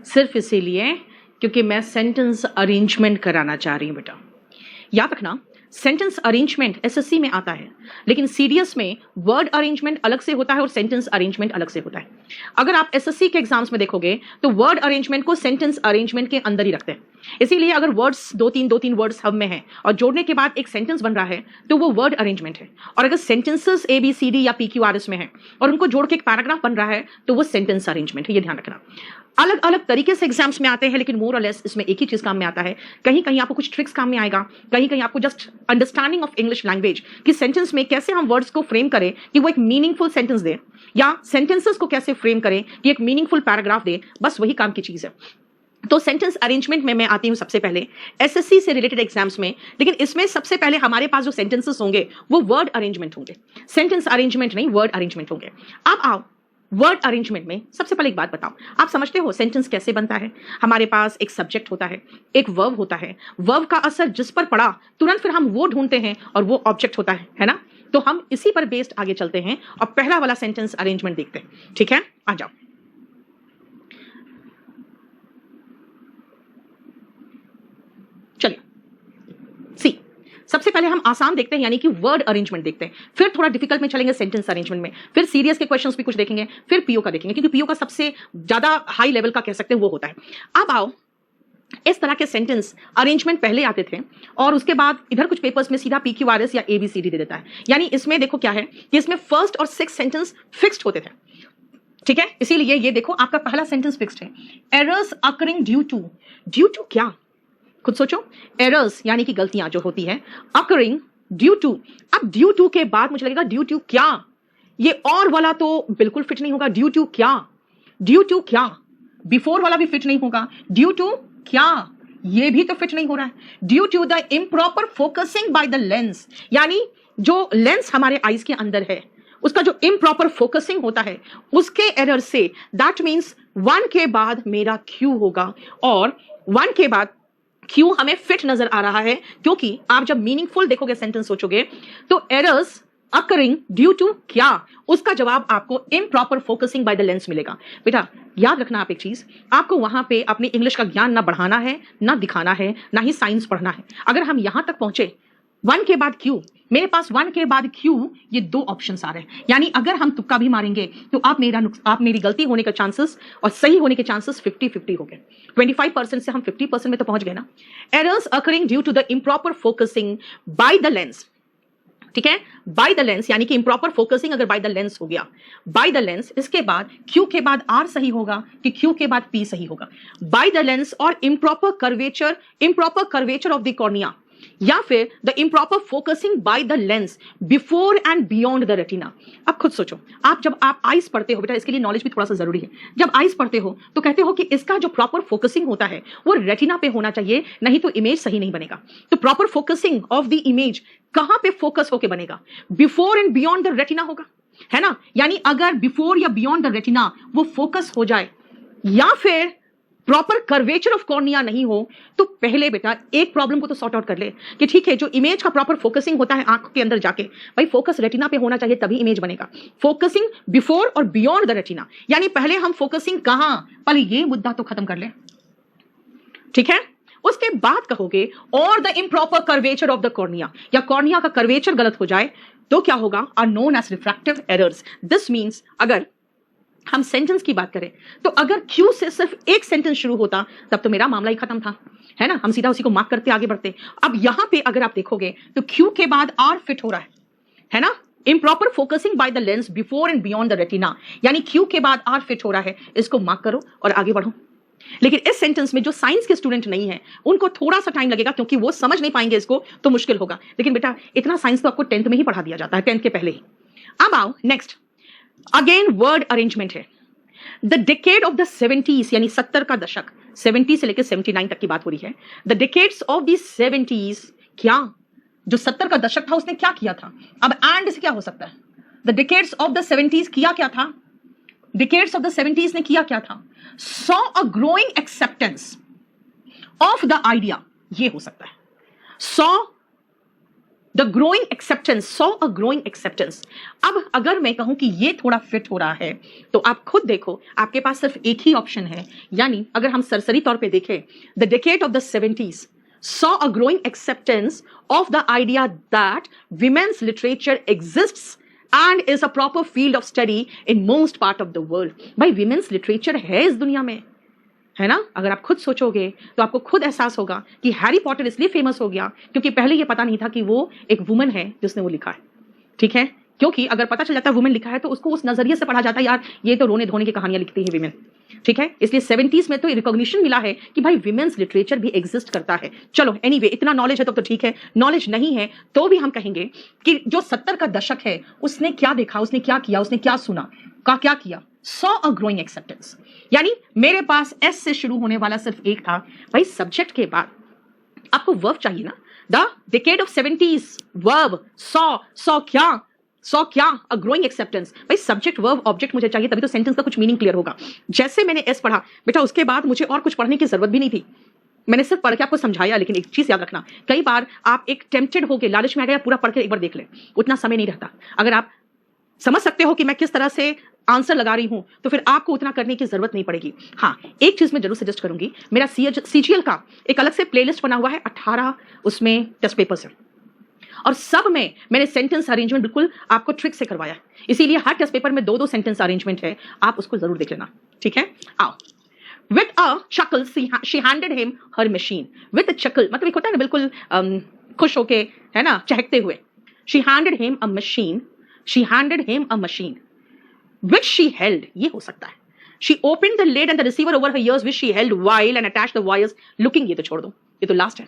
सिर्फ इसीलिए क्योंकि मैं सेंटेंस अरेंजमेंट कराना चाह रही हूं बेटा। याद रखना, सेंटेंस अरेंजमेंट एसएससी में आता है, लेकिन सीडीएस में वर्ड अरेंजमेंट अलग से होता है और सेंटेंस अरेंजमेंट अलग से होता है। अगर आप एसएससी के एग्जाम्स में देखोगे तो वर्ड अरेंजमेंट को सेंटेंस अरेंजमेंट के अंदर ही रखते हैं। इसीलिए अगर वर्ड्स दो तीन वर्ड्स सब में है और जोड़ने के बाद एक सेंटेंस बन रहा है तो वो वर्ड अरेंजमेंट है। और अगर सेंटेंसेस ABCD या PQRS में है और उनको जोड़ के एक पैराग्राफ बन रहा है तो वो सेंटेंस अरेंजमेंट है। ये ध्यान रखना। अलग अलग तरीके से एग्जाम्स में आते हैं, लेकिन मोर और लेस इसमें एक ही चीज काम में आता है। कहीं कहीं आपको कुछ ट्रिक्स काम में आएगा, कहीं कहीं आपको just understanding of English language कि सेंटेंस में कैसे हम वर्ड्स को फ्रेम करें कि वो एक मीनिंगफुल सेंटेंस दे, या सेंटेंसेस को कैसे फ्रेम करें कि एक मीनिंगफुल पैराग्राफ दे, बस वही काम की चीज है। तो सेंटेंस अरेंजमेंट में मैं आती हूं सबसे पहले एसएससी से रिलेटेड एग्जाम्स में, लेकिन इसमें सबसे पहले हमारे पास जो सेंटेंसेस होंगे वो वर्ड अरेंजमेंट होंगे, सेंटेंस अरेंजमेंट नहीं, वर्ड अरेंजमेंट होंगे। अब आओ वर्ड अरेंजमेंट में सबसे पहले एक बात बताओ, आप समझते हो सेंटेंस कैसे बनता है? हमारे पास एक सब्जेक्ट होता है, एक वर्ब होता है, वर्ब का असर जिस पर पड़ा तुरंत फिर हम वो ढूंढते हैं और वो ऑब्जेक्ट होता है ना? तो हम इसी पर बेस्ड आगे चलते हैं और पहला वाला सेंटेंस अरेंजमेंट देखते हैं। ठीक है, आ जाओ। चलिए सी, सबसे पहले हम आसान देखते हैं यानी कि वर्ड अरेंजमेंट देखते हैं, फिर थोड़ा डिफिकल्ट में चलेंगे सेंटेंस अरेंजमेंट में, फिर सीरियस के क्वेश्चंस भी कुछ देखेंगे, फिर पीओ का देखेंगे क्योंकि पीओ का सबसे ज्यादा हाई लेवल का कह सकते हैं वो होता है। अब आओ, इस तरह के सेंटेंस अरेंजमेंट पहले आते थे और उसके बाद इधर कुछ पेपर्स में सीधा PQRS या ABCD दे देता है। यानी इसमें देखो क्या है कि इसमें फर्स्ट और सिक्स सेंटेंस फिक्स्ड होते थे। ठीक है, इसीलिए ये देखो आपका पहला सेंटेंस फिक्स्ड है, errors occurring due to. Due to क्या? खुद सोचो। एरर्स यानी कि गलतियां जो होती है, अकरिंग ड्यू टू। अब ड्यू टू के बाद मुझे लगेगा ड्यू टू क्या, ये और वाला तो बिल्कुल फिट नहीं होगा। ड्यू टू क्या, ड्यू टू क्या, बिफोर वाला भी फिट नहीं होगा। ड्यू टू क्या, ये भी तो फिट नहीं हो रहा है। Due to the improper focusing by the lens, यानी जो लेंस हमारे आईज के अंदर है उसका जो इम्प्रॉपर फोकसिंग होता है उसके एरर से, दैट मीन्स 1 के बाद मेरा क्यू होगा और 1 के बाद क्यू हमें फिट नजर आ रहा है क्योंकि आप जब मीनिंगफुल देखोगे सेंटेंस सोचोगे तो एरर्स अकरिंग ड्यू टू क्या, उसका जवाब आपको improper focusing by the lens मिलेगा। बेटा याद रखना आप एक चीज, आपको वहां पे अपनी इंग्लिश का ज्ञान ना बढ़ाना है, ना दिखाना है, ना ही साइंस पढ़ना है। अगर हम यहां तक पहुंचे 1 के बाद क्यू, मेरे पास 1 के बाद क्यू, ये 2 ऑप्शंस आ रहे हैं। यानी अगर हम तुक्का भी मारेंगे तो आप मेरी गलती होने का चांसेस और सही होने के चांसेस 50-50 हो गए। 25% से हम 50% में तो पहुंच गए ना। Errors occurring due to the improper focusing by the lens. ठीक है, बाय द लेंस यानी कि इंप्रॉपर फोकसिंग अगर बाय द लेंस हो गया, बाय द लेंस, इसके बाद क्यू के बाद आर सही होगा कि क्यू के बाद पी सही होगा? बाय द लेंस और improper curvature of the cornea, या फिर the improper focusing by the lens before and beyond the retina. अब खुद सोचो, जब आप आइज पढ़ते हो, बेटा इसके लिए नॉलेज भी थोड़ा सा जरूरी है। जब आइज पढ़ते हो तो कहते हो कि इसका जो प्रॉपर फोकसिंग होता है वो रेटिना पे होना चाहिए, नहीं तो इमेज सही नहीं बनेगा। तो proper focusing of the image कहां पे फोकस होके बनेगा? Before and beyond the retina होगा, है ना? यानी अगर बिफोर या बियॉन्ड द रेटिना वो फोकस हो जाए या फिर प्रॉपर कर्वेचर ऑफ कॉर्निया नहीं हो, तो पहले बेटा एक प्रॉब्लम को तो सॉर्ट आउट कर ले कि ठीक है, जो इमेज का प्रॉपर फोकसिंग होता है आंख के अंदर जाके, भाई फोकस रेटिना पे होना चाहिए तभी इमेज बनेगा। फोकसिंग बिफोर और बियॉन्ड द रेटिना, यानी पहले हम फोकसिंग कहां, पहले ये मुद्दा तो खत्म कर ले। ठीक है, उसके बाद कहोगे और the improper curvature of the cornea, या कॉर्निया का कर्वेचर गलत हो जाए तो क्या होगा? Are known as refractive errors. This means अगर हम सेंटेंस की बात करें तो अगर क्यू से सिर्फ एक सेंटेंस शुरू होता तब तो मेरा मामला ही खत्म था, है ना? हम सीधा उसी को मार्क करते आगे बढ़ते। अब यहां पे अगर आप देखोगे तो क्यू के बाद आर फिट हो रहा है ना? Improper focusing by the lens before and beyond the retina, यानी क्यू के बाद आर फिट हो रहा है, इसको मार्क करो और आगे बढ़ो। लेकिन इस सेंटेंस में जो साइंस के स्टूडेंट नहीं है उनको थोड़ा सा टाइम लगेगा क्योंकि वो समझ नहीं पाएंगे इसको, तो मुश्किल होगा। लेकिन बेटा इतना साइंस तो आपको 10th में ही पढ़ा दिया जाता है, 10th के पहले ही। अब आओ नेक्स्ट, अगेन वर्ड अरेंजमेंट है। The decade of the 70s, यानी 70 का दशक, 70 से लेकर 79 तक की बात हो रही है। The decades of the 70s, क्या जो 70 का दशक था उसने क्या किया था? अब एंड से क्या हो सकता है? The decades of the 70s किया क्या था? डिकेड्स ऑफ द 70s ने किया क्या था? Saw a growing acceptance of the idea, ये हो सकता है। Saw the growing acceptance, saw a growing acceptance. अब अगर मैं कहूं कि ये थोड़ा फिट हो रहा है तो आप खुद देखो, आपके पास सिर्फ एक ही ऑप्शन है। यानी अगर हम सरसरी तौर पे देखें, the decade of the 70s saw a growing acceptance of the idea that women's literature exists and is a proper field of study in most part of the world। भाई women's literature है इस दुनिया में, है ना। अगर आप खुद सोचोगे तो आपको खुद एहसास होगा कि हैरी पॉटर इसलिए फेमस हो गया क्योंकि पहले ये पता नहीं था कि वो एक वुमन है जिसने वो लिखा है, ठीक है। क्योंकि अगर पता चल जाता है वुमेन लिखा है तो उसको उस नजरिए से पढ़ा जाता है, यार ये तो रोने धोने की कहानियां लिखती है विमेन, ठीक है। इसलिए 70s में तो रिकॉग्निशन मिला है कि भाई विमेन्स लिटरेचर भी एग्जिस्ट करता है। चलो एनीवे, इतना नॉलेज है तो ठीक है, नॉलेज नहीं है तो भी हम कहेंगे कि जो 70 का दशक है उसने क्या देखा, उसने क्या किया, उसने क्या सुना, क्या किया, सॉ अ ग्रोइंग एक्सेप्टेंस। यानी मेरे पास एस से शुरू होने वाला सिर्फ एक था, भाई सब्जेक्ट के बाद आपको वर्ब चाहिए ना। The decade of 70s, verb, saw क्या, अ ग्रोइंग एक्सेप्टेंस। भाई सब्जेक्ट वर्ब ऑब्जेक्ट मुझे चाहिए, तभी तो सेंटेंस का कुछ मीनिंग क्लियर होगा। जैसे मैंने एस पढ़ा बेटा, उसके बाद मुझे और कुछ पढ़ने की जरूरत भी नहीं थी, मैंने सिर्फ पढ़ के आपको समझाया। लेकिन एक चीज याद रखना, कई बार आप एक टेम्प्टेड होके लालच में आ गया, पूरा पढ़ के एक बार देख ले, उतना समय नहीं रहता। अगर आप समझ सकते हो कि मैं किस तरह से आंसर लगा रही हूं तो फिर आपको उतना करने की जरूरत नहीं पड़ेगी। हाँ, एक चीज मैं जरूर सजेस्ट करूंगी, मेरा सीजीएल का एक अलग से प्लेलिस्ट बना हुआ है, 18 उसमें टेस्ट पेपर्स है और सब में मैंने सेंटेंस अरेंजमेंट बिल्कुल आपको ट्रिक से करवाया है। इसीलिए हर टेस्ट पेपर में 2-2 सेंटेंस अरेंजमेंट है, आप उसको जरूर देख लेना, ठीक है। आओ, with a chuckle she handed him her machine। With a chuckle मतलब एक होता है ना बिल्कुल खुश होके, है ना, चहकते हुए। she handed him a machine which she held, ये हो सकता है। she opened the lid and the receiver over her ears which she held while and attached the wires looking, ये तो छोड़ दो, ये तो लास्ट है।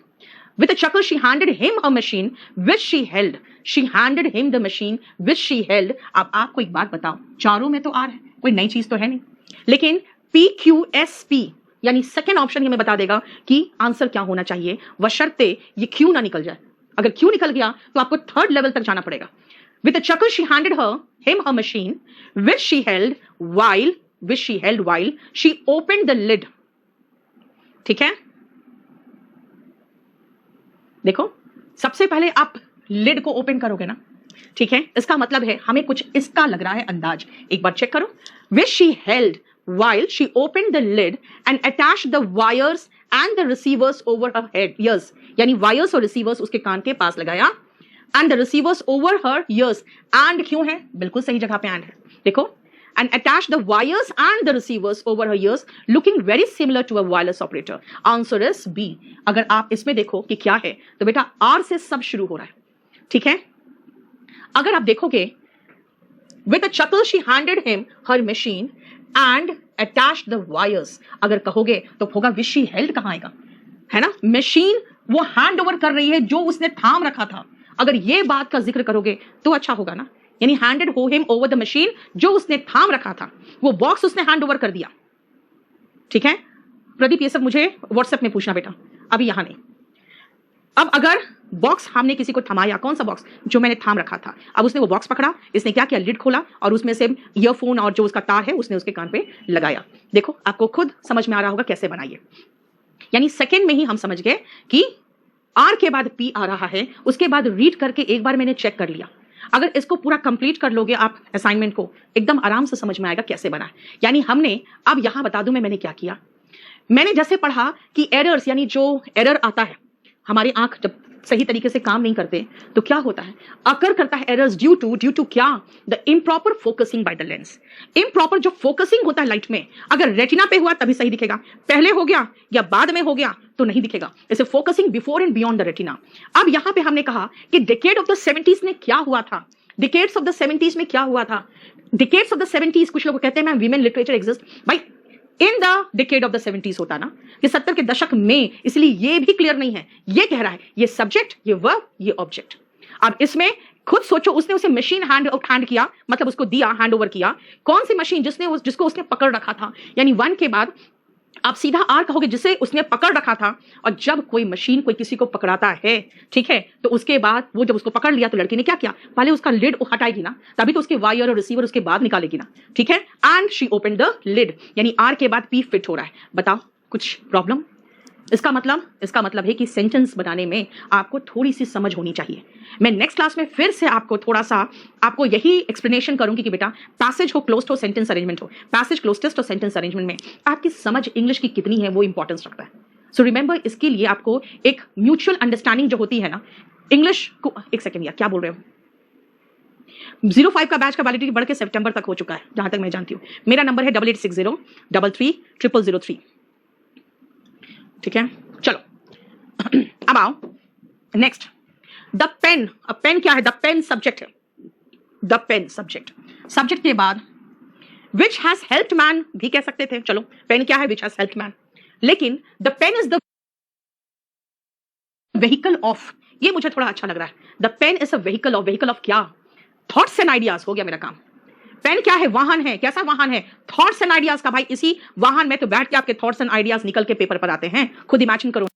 with a chuckle she handed him a machine which she held, she handed him the machine which she held। अब आपको एक बात बताओ, चारों में तो आर है, कोई नई चीज तो है नहीं, लेकिन PQSP यानी सेकेंड ऑप्शन ही हमें बता देगा कि आंसर क्या होना चाहिए, बशर्ते ये क्यू ना निकल जाए। अगर क्यू निकल गया तो आपको थर्ड लेवल तक जाना पड़ेगा। with a chuckle she handed him her machine which she held while she opened the lid, ठीक है। देखो, सबसे पहले आप लिड को ओपन करोगे ना, ठीक है, इसका मतलब है हमें कुछ इसका लग रहा है अंदाज। एक बार चेक करो, which she held while she opened the lid and attached the wires and the receivers over her ears, यानी वायर्स और रिसीवर्स उसके कान के पास लगाया, and the receivers over her ears, and क्यों है, बिल्कुल सही जगह पे and है, देखो, and attach the wires and the receivers over her ears looking very similar to a wireless operator। Answer is B। अगर आप इसमें देखो कि क्या है तो बेटा R से सब शुरू हो रहा है, ठीक है। अगर आप देखोगे with a chuckle she handed him her machine and attached the wires, अगर कहोगे तो होगा which she held, कहाँ आएगा, है ना। मशीन वो हैंड ओवर कर रही है जो उसने थाम रखा था, अगर ये बात का जिक्र करोगे तो अच्छा होगा ना, यानी हैंडेड हो हिम ओवर द मशीन, जो उसने थाम रखा था वो बॉक्स उसने हैंड ओवर कर दिया, ठीक है। प्रदीप ये सब मुझे व्हाट्सएप में पूछना बेटा, अभी यहां नहीं। अब अगर बॉक्स हमने किसी को थमाया, कौन सा बॉक्स, जो मैंने थाम रखा था, अब उसने वो बॉक्स पकड़ा, इसने क्या किया, लिड खोला और उसमें से ईयरफोन और जो उसका तार है उसने उसके कान पे लगाया। देखो आपको खुद समझ में आ रहा होगा कैसे बनाइए, यानी सेकेंड में ही हम समझ गए कि आर के बाद पी आ रहा है, उसके बाद रीड करके एक बार मैंने चेक कर लिया। अगर इसको पूरा कंप्लीट कर लोगे आप असाइनमेंट को, एकदम आराम से समझ में आएगा कैसे बना है। यानी हमने, अब यहां बता दूं मैंने क्या किया, मैंने जैसे पढ़ा कि एरर्स, यानी जो एरर आता है, हमारी आंख जब सही तरीके से काम नहीं करते तो क्या होता है, अकर करता है एरर्स ड्यू टू क्या, the improper focusing by the lens. Improper जो फोकसिंग होता है लाइट में, अगर रेटिना पे हुआ तभी सही दिखेगा, पहले हो गया या बाद में हो गया तो नहीं दिखेगा, इसे focusing before and beyond the retina. अब यहां पे हमने कहा कि डिकेड ऑफ द 70s में क्या हुआ था, डिकेड्स ऑफ द 70s में क्या हुआ था, डिकेड्स ऑफ द 70s, कुछ लोग कहते हैं मैम विमेन लिटरेचर एग्जिस्ट, भाई in the decade of the 70s होता ना कि 70 के दशक में, इसलिए ये भी क्लियर नहीं है, ये कह रहा है ये सब्जेक्ट, ये वर्ब, ये ऑब्जेक्ट। अब इसमें खुद सोचो, उसने उसे मशीन हैंड किया, मतलब उसको दिया, हैंड ओवर किया, कौन सी मशीन, जिसको उसने पकड़ रखा था, यानी 1 के बाद आप सीधा आर कहोगे जिसे उसने पकड़ रखा था। और जब कोई मशीन कोई किसी को पकड़ाता है, ठीक है, तो उसके बाद वो जब उसको पकड़ लिया तो लड़की ने क्या किया, पहले उसका लिड हटाएगी ना, तभी तो उसके वायर और रिसीवर उसके बाद निकालेगी ना, ठीक है। And she open the lid, यानी आर के बाद पी फिट हो रहा है। बताओ कुछ प्रॉब्लम, इसका मतलब है कि सेंटेंस बनाने में आपको थोड़ी सी समझ होनी चाहिए। मैं नेक्स्ट क्लास में फिर से आपको थोड़ा सा आपको यही एक्सप्लेनेशन करूंगी कि बेटा पैसेज हो, क्लोज्ड हो, सेंटेंस अरेंजमेंट हो, पैसेज क्लोज्ड हो, सेंटेंस अरेंजमेंट में आपकी समझ इंग्लिश की कितनी है वो इंपॉर्टेंस रखता है। सो रिमेंबर, इसके लिए आपको एक म्यूचुअल अंडरस्टैंडिंग जो होती है ना इंग्लिश को, एक सेकेंड यार क्या बोल रहे हो, 05 का बैच का वैलिडिटी बढ़ के सितंबर तक हो चुका है जहां तक मैं जानती हूं। मेरा नंबर है 8860333000। ठीक है, चलो अब आओ नेक्स्ट, द पेन। अब पेन क्या है? द पेन सब्जेक्ट है, द पेन सब्जेक्ट। सब्जेक्ट के बाद विच हैज हेल्प्ड मैन भी कह सकते थे। चलो पेन क्या है? Which has helped man. लेकिन the pen is the vehicle of, ये मुझे थोड़ा अच्छा लग रहा है। The pen is a vehicle of क्या? Thoughts and ideas. हो गया मेरा काम। पेन क्या है? वाहन है। कैसा वाहन है? थॉट्स एंड आइडियाज का। भाई इसी वाहन में तो बैठ के आपके थॉट्स एंड आइडियाज निकल के पेपर पर आते हैं। खुद इमेजिन करो।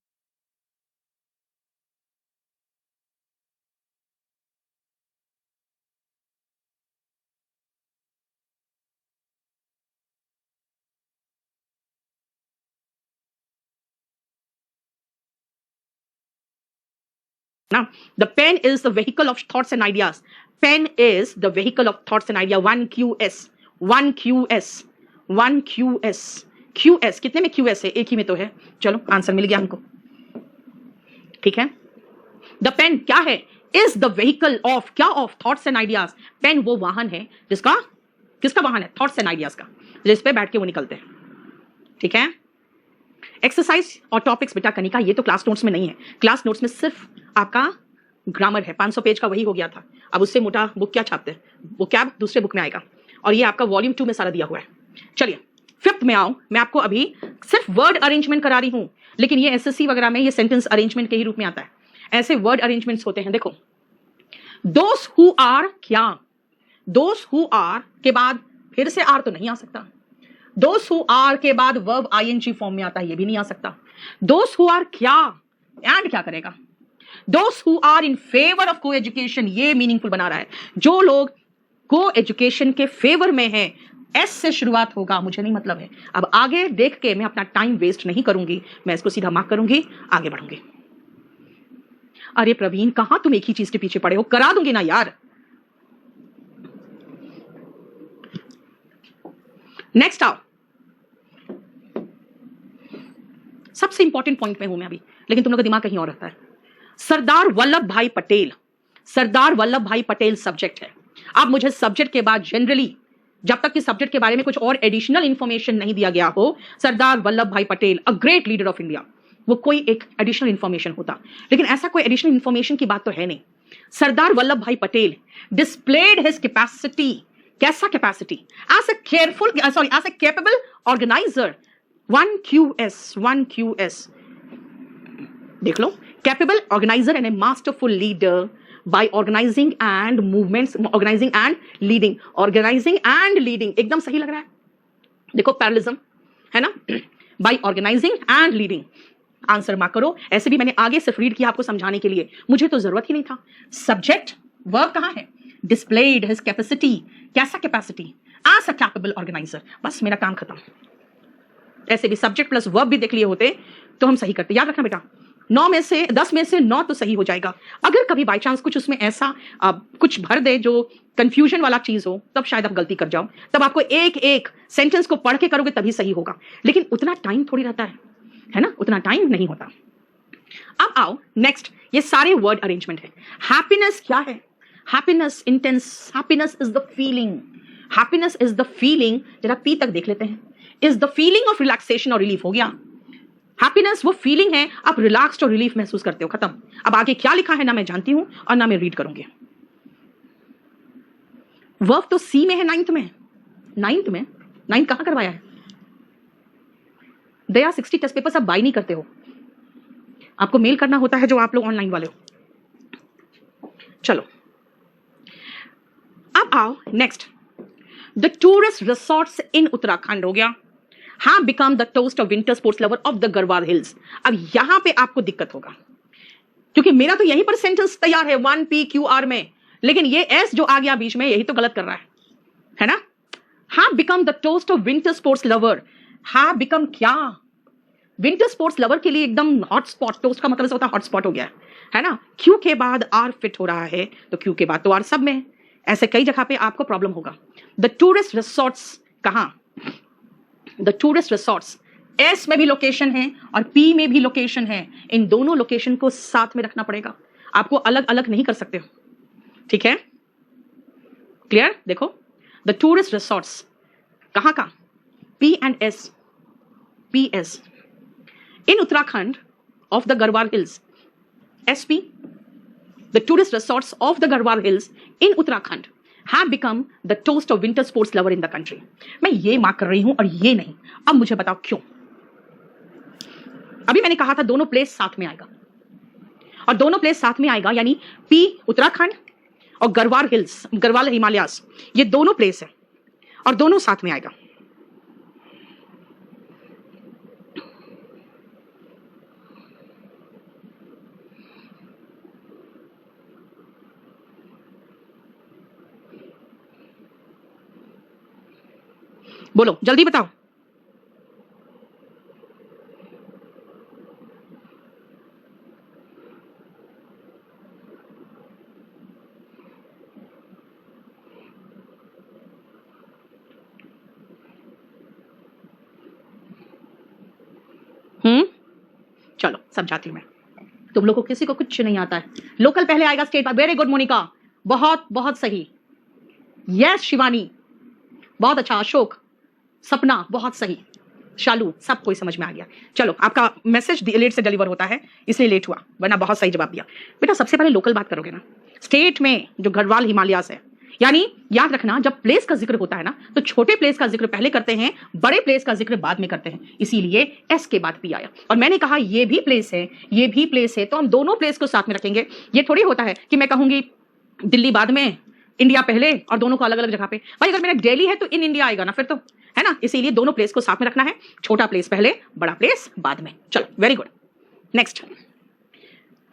Now, the pen is the vehicle of thoughts and ideas. Pen is the vehicle of thoughts and idea. 1QS, 1QS, 1QS, QS कितने में QS है? एक ही में तो है। चलो आंसर मिल गया हमको। ठीक है, द पेन क्या है? इज द व्हीकल ऑफ क्या? Of thoughts and ideas. Pen वो वाहन है जिसका, किसका वाहन है? थॉट्स एंड आइडियाज का, जिस पे बैठ के वो निकलते हैं। ठीक है, एक्सरसाइज और टॉपिक्स बेटा कनिका ये तो क्लास नोट्स में नहीं है। क्लास नोट्स में सिर्फ आपका ग्रामर है, 500 पेज का वही हो गया था। अब उससे मोटा बुक क्या छापते हैं? वो क्या दूसरे बुक में आएगा, और ये आपका वॉल्यूम 2 में सारा दिया हुआ है। चलिए 5th में आओ। मैं आपको अभी सिर्फ वर्ड अरेंजमेंट करा रही हूं, लेकिन ये एसएससी वगैरह में ये सेंटेंस अरेंजमेंट के ही रूप में आता है। ऐसे वर्ड अरेंजमेंट्स होते हैं। देखो, दोस हु आर क्या? दोस हु आर के बाद फिर से आर तो नहीं आ सकता। दोस हु आर के बाद वर्ब आईएनजी फॉर्म में आता है, ये भी नहीं आ सकता। दोस हु आर क्या? एंड क्या करेगा? Those who are in favour of co-education, ये मीनिंगफुल बना रहा है। जो लोग को एजुकेशन के फेवर में है, एस से शुरुआत होगा, मुझे नहीं मतलब है। अब आगे देख के मैं अपना टाइम वेस्ट नहीं करूंगी, मैं इसको सीधा मार्क करूंगी, आगे बढ़ूंगी। अरे प्रवीण, कहां तुम एक ही चीज के पीछे पड़े हो? करा दूंगी ना यार। नेक्स्ट आओ, सबसे इंपॉर्टेंट पॉइंट में हूं मैं अभी, लेकिन तुम लोग का दिमाग कहीं और रहता है। सरदार वल्लभ भाई पटेल, सरदार वल्लभ भाई पटेल सब्जेक्ट है। अब मुझे सब्जेक्ट के बाद जनरली, जब तक कि सब्जेक्ट के बारे में कुछ और एडिशनल इंफॉर्मेशन नहीं दिया गया हो, सरदार Vallabhbhai Patel a great leader of India, वो कोई एक एडिशनल इंफॉर्मेशन होता। लेकिन ऐसा कोई एडिशनल इंफॉर्मेशन की बात तो है नहीं। Sardar Vallabhbhai Patel displayed his capacity. कैसा capacity? As a careful, sorry, as a capable organizer. 1QS, 1QS देख लो, capable organizer and a masterful leader by organizing and movements, organizing and leading, organizing and leading, एकदम सही लग रहा है। देखो parallelism है ना, by organizing and leading। Answer mark करो। ऐसे भी मैंने आगे सिर्फ रीड किया आपको समझाने के लिए, मुझे तो जरूरत ही नहीं था। सब्जेक्ट वर्ब कहां है? Displayed his capacity. कैसा capacity? As a capable organizer. बस मेरा काम खत्म। ऐसे भी सब्जेक्ट प्लस वर्ब भी देख लिए होते तो हम सही करते। याद रखना बेटा, 10 में से 9 तो सही हो जाएगा। अगर कभी बाई चांस कुछ उसमें ऐसा कुछ भर दे जो कंफ्यूजन वाला चीज हो, तब शायद आप गलती कर जाओ। तब आपको एक एक सेंटेंस को पढ़ के करोगे तभी सही होगा, लेकिन उतना टाइम थोड़ी रहता है ना, उतना टाइम नहीं होता। अब आओ नेक्स्ट, ये सारे वर्ड अरेंजमेंट है। हैप्पीनेस क्या है? Happiness intense, happiness is the feeling, happiness is the feeling, जरा पी तक देख लेते हैं। Is the feeling of relaxation और रिलीफ। हो गया, हैप्पीनेस वो फीलिंग है, आप रिलैक्स्ड और रिलीफ महसूस करते हो, खत्म। अब आगे क्या लिखा है ना मैं जानती हूं और ना मैं रीड करूंगी। वर्ब तो सी में है, 9th में। 9th कहां करवाया है? दया 60 टेस्ट पेपर सब बाय नहीं करते हो, आपको मेल करना होता है जो आप लोग ऑनलाइन वाले हो। चलो अब आओ नेक्स्ट, द टूरिस्ट रिसोर्ट्स इन उत्तराखंड। हो गया, have become the toast of winter sports lover of the Garhwal Hills। अब यहां पे आपको दिक्कत होगा, क्योंकि मेरा तो यहीं पर सेंटेंस तैयार है 1PQR में, लेकिन ये S जो आ गया बीच में, यही तो गलत कर रहा है ना। have become the toast of winter sports lover, have become क्या? विंटर स्पोर्ट्स लवर के लिए एकदम हॉट स्पॉट, तो उसका मतलब ऐसा होता है हॉट स्पॉट हो गया है ना। क्यू के बाद आर फिट हो रहा है, तो क्यू के बाद तो आर सब में है। ऐसे कई जगह पे आपको प्रॉब्लम होगा। द टूरिस्ट रिसोर्ट्स कहां, द टूरिस्ट रिसोर्ट्स एस में भी लोकेशन है और पी में भी लोकेशन है। इन दोनों लोकेशन को साथ में रखना पड़ेगा, आपको अलग अलग नहीं कर सकते हो, ठीक है, क्लियर। देखो द टूरिस्ट रिसोर्ट्स कहां का, P and S, P S in Uttarakhand of the Garhwal hills, S P the tourist resorts of the Garhwal hills in Uttarakhand have become the toast of winter sports lover in the country। मैं ये mark कर रही हूं और ये नहीं। अब मुझे बताओ क्यों। अभी मैंने कहा था दोनों प्लेस साथ में आएगा, और दोनों प्लेस साथ में आएगा यानी पी उत्तराखंड और गढ़वाल हिल्स, गढ़वाल हिमालयास, ये दोनों प्लेस है और दोनों साथ में आएगा। बोलो जल्दी बताओ। चलो समझाती हूं मैं, तुम लोगों को किसी को कुछ नहीं आता है। लोकल पहले आएगा, स्टेट बाद। वेरी गुड मोनिका, बहुत बहुत सही। यस शिवानी, बहुत अच्छा। अशोक, सपना, बहुत सही। शालू, सब कोई समझ में आ गया। चलो आपका मैसेज लेट से डिलीवर होता है इसलिए लेट हुआ, वरना बहुत सही जवाब दिया। बेटा सबसे पहले लोकल बात करोगे ना, स्टेट में जो गढ़वाल हिमालयास है, यानी याद रखना जब प्लेस का जिक्र होता है ना तो छोटे प्लेस का जिक्र पहले करते हैं, बड़े प्लेस का जिक्र बाद में करते हैं, इसीलिए एस के बाद पी आया। और मैंने कहा ये भी प्लेस है, ये भी प्लेस है, तो हम दोनों प्लेस को साथ में रखेंगे। ये थोड़ी होता है कि मैं कहूंगी दिल्ली बाद में, इंडिया पहले, और दोनों को अलग अलग जगह पे। भाई अगर मेरा दिल्ली है तो इन इंडिया आएगा ना फिर तो, है ना, इसीलिए दोनों प्लेस को साथ में रखना है। छोटा प्लेस पहले, बड़ा प्लेस बाद में। चलो वेरी गुड। नेक्स्ट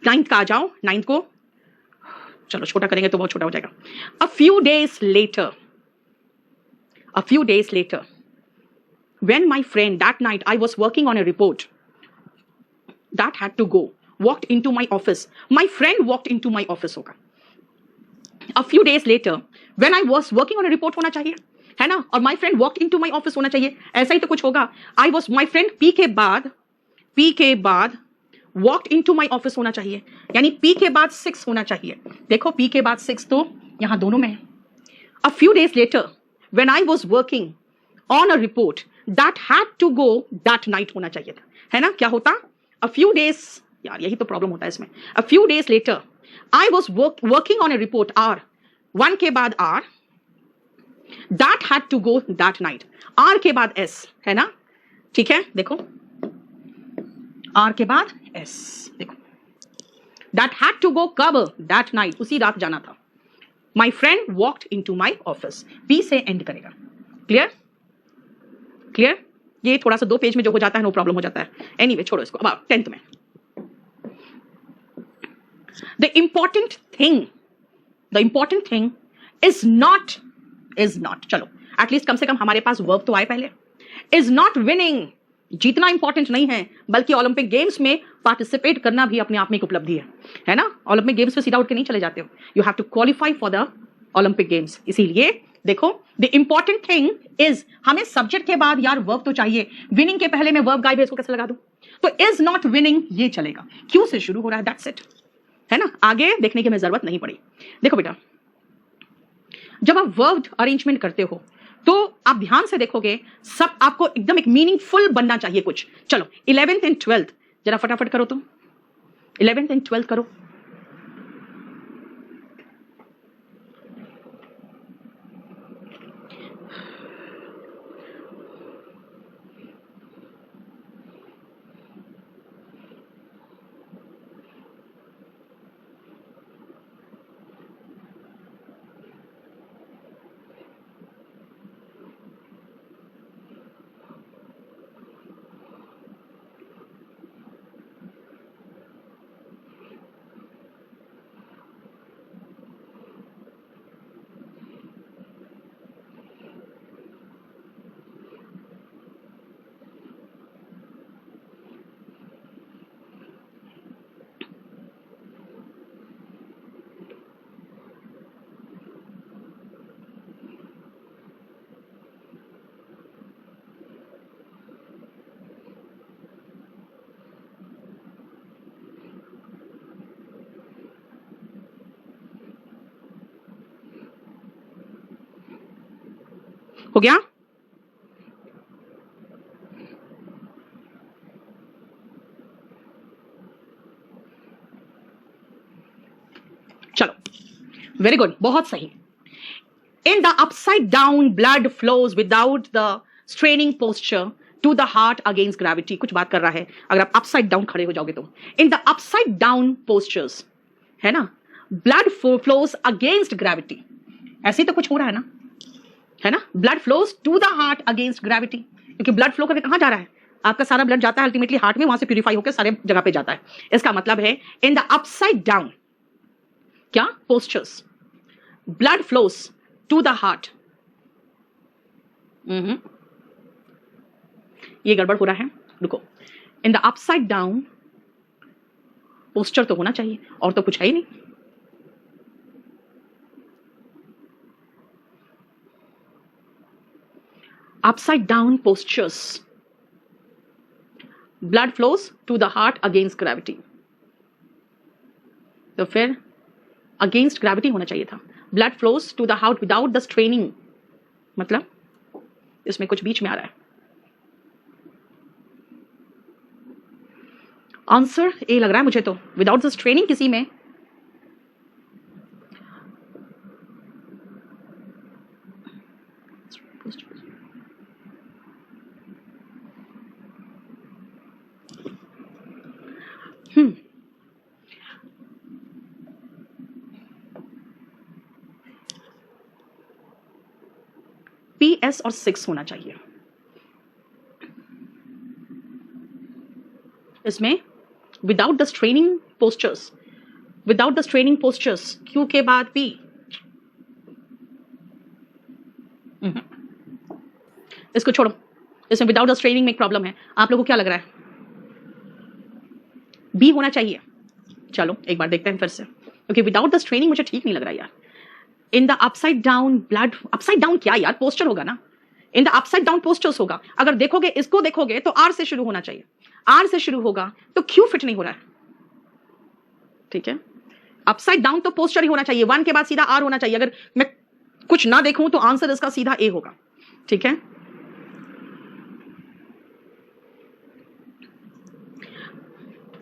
9th का आ जाओ। 9th को चलो छोटा करेंगे तो बहुत छोटा हो जाएगा। A few days later, a few days later when my friend, that night I was working on a report that had to go, walked into my office, my friend walked into my office होगा। a few days later when I was working on a report होना चाहिए, है ना, और my friend walked into my office होना चाहिए, ऐसा ही तो कुछ होगा। I was, my friend P के बाद walked into my office होना चाहिए, यानी P के बाद 6 होना चाहिए। देखो P के बाद 6 तो यहां दोनों में है। a few days later when I was working on a report that had to go that night होना चाहिए था, है ना। क्या होता, a few days, यार यही तो प्रॉब्लम होता है इसमें। a few days later I was working on a report, R 1 के बाद R, that had to go that night, R के बाद S, है ना, ठीक है। देखो R के बाद S, देखो that had to go कब, that night, उसी रात जाना था। My friend walked into my office, P से एंड करेगा। Clear clear. ये थोड़ा सा 2 पेज में जो हो जाता है नो प्रॉब्लम हो जाता है। एनीवे छोड़ो इसको। अब 10th में the important thing is not, चलो एटलीस्ट कम से कम हमारे पास वर्ब तो आए पहले। इज नॉट विनिंग, जीतना इंपॉर्टेंट नहीं है, बल्कि ओलंपिक गेम्स में पार्टिसिपेट करना भी अपने आप में एक उपलब्धि है ना। ओलंपिक गेम्स में सीधा उठ के नहीं चले जाते हो, you have to qualify for the Olympic games. इसीलिए देखो द इंपॉर्टेंट थिंग इज, हमें सब्जेक्ट के बाद यार वर्ब तो चाहिए। विनिंग के पहले मैं वर्ब गाइब इसको कैसे लगा दूं, तो इज नॉट विनिंग ये चलेगा, क्यों से शुरू हो रहा है, दैट्स इट, है ना। आगे देखने की हमें जरूरत नहीं पड़ी। देखो बेटा जब आप वर्ब अरेंजमेंट करते हो तो आप ध्यान से देखोगे, सब आपको एकदम एक मीनिंगफुल बनना चाहिए कुछ। चलो 11th एंड 12th जरा फटाफट करो, तुम 11th एंड 12th करो। हो गया? चलो, वेरी गुड, बहुत सही। In the upside down blood flows without the straining posture to the heart against gravity. कुछ बात कर रहा है, अगर आप अपसाइड डाउन खड़े हो जाओगे तो। इन द अपसाइड डाउन पोस्चर्स, है ना, ब्लड फ्लोज अगेंस्ट ग्रेविटी। ऐसे ही तो कुछ हो रहा है ना, है ना, blood flows to the heart against gravity, क्योंकि ब्लड फ्लो करके कहां जा रहा है? आपका सारा ब्लड जाता है अल्टीमेटली हार्ट में, वहां से प्यूरिफाई होकर सारे जगह पे जाता है। इसका मतलब है इन द अपसाइड डाउन क्या postures blood flows to the heart. ये गड़बड़ हो रहा है, रुको। In the upside down posture तो होना चाहिए, और तो कुछ है ही नहीं। Upside down postures blood flows to the heart against gravity, तो फिर अगेंस्ट ग्रेविटी होना चाहिए था। Blood flows to the heart without the straining, मतलब इसमें कुछ बीच में आ रहा है। आंसर ए लग रहा है मुझे तो, विदाउट द स्ट्रेनिंग किसी में। PS और 6 होना चाहिए इसमें। Without the straining postures, without the straining postures, Q के बाद P। इसको छोड़ो, इसमें विदाउट द स्ट्रेनिंग में एक प्रॉब्लम है। आप लोगों को क्या लग रहा है? B होना चाहिए। चलो एक बार देखते हैं फिर से, क्योंकि विदाउट द स्ट्रेनिंग मुझे ठीक नहीं लग रहा यार। इन the upside down blood, upside down क्या यार, पोस्टर होगा ना। इन द अपसाइड डाउन पोस्टर्स होगा। अगर देखोगे, इसको देखोगे तो R से शुरू होना चाहिए, R से शुरू होगा तो Q फिट नहीं हो रहा है, ठीक है। अपसाइड डाउन तो पोस्टर ही होना चाहिए, 1 के बाद सीधा R होना चाहिए। अगर मैं कुछ ना देखूं तो आंसर इसका सीधा A होगा, ठीक है।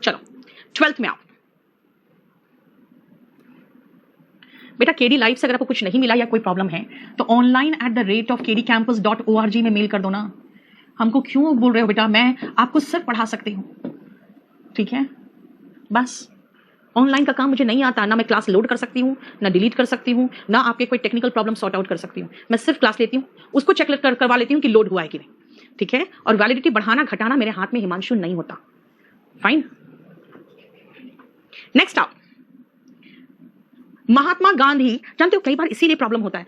चलो 12th में आओ बेटा। केडी लाइव से अगर आपको कुछ नहीं मिला या कोई प्रॉब्लम है तो online@kdcampus.org में मेल कर दो ना। हमको क्यों बोल रहे हो बेटा? मैं आपको सिर्फ पढ़ा सकती हूँ, ठीक है। बस ऑनलाइन का काम मुझे नहीं आता, ना मैं क्लास लोड कर सकती हूँ, ना डिलीट कर सकती हूँ, ना आपके कोई टेक्निकल प्रॉब्लम सॉर्ट आउट कर सकती हूँ। मैं सिर्फ क्लास लेती हूँ, उसको चेक करवा लेती हूँ कि लोड हुआ है कि नहीं, ठीक है। और वैलिडिटी बढ़ाना घटाना मेरे हाथ में हिमांशु नहीं होता, फाइन। नेक्स्ट आओ, महात्मा गांधी। जानते हो कई बार इसीलिए प्रॉब्लम होता है,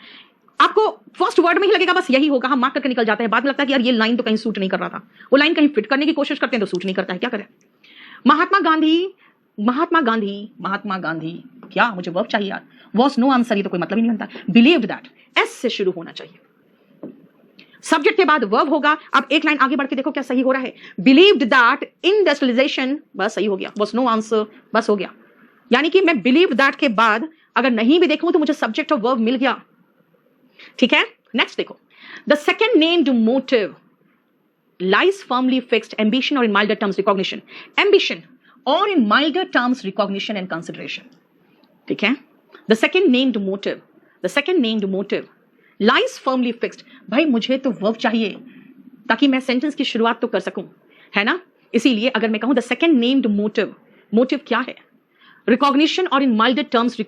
आपको फर्स्ट वर्ड में ही लगेगा बस यही होगा, हम मार्क करके निकल जाते हैं। बाद में लगता है कि यार ये लाइन तो कहीं सूट नहीं कर रहा था, वो लाइन कहीं फिट करने की कोशिश करते हैं तो सूट नहीं करता है, क्या करें। महात्मा गांधी, महात्मा गांधी, महात्मा गांधी क्या, मुझे वर्ब चाहिए यार। वॉज नो आंसर, ये तो कोई मतलब ही नहीं बनता। बिलीव्ड दैट, S से शुरू होना चाहिए, सब्जेक्ट के बाद वर्ब होगा। अब एक लाइन आगे बढ़ के देखो क्या सही हो रहा है। बिलीव्ड दैट इंडस्ट्रियलाइजेशन, बस सही हो गया। वॉज नो आंसर, बस हो गया। यानी कि मैं बिलीव दैट के बाद अगर नहीं भी देखूं तो मुझे सब्जेक्ट और वर्ब मिल गया, ठीक है। नेक्स्ट देखो, the second named motive lies firmly fixed ambition or in milder terms recognition, ambition or in milder terms recognition and consideration, ठीक है। the second named motive lies firmly fixed। भाई मुझे तो वर्ब चाहिए ताकि मैं सेंटेंस की शुरुआत तो कर सकूं, है ना। इसीलिए अगर मैं कहूं the second named motive, motive क्या है? रिकॉग्निशन और इन माइल्डर टर्म्स,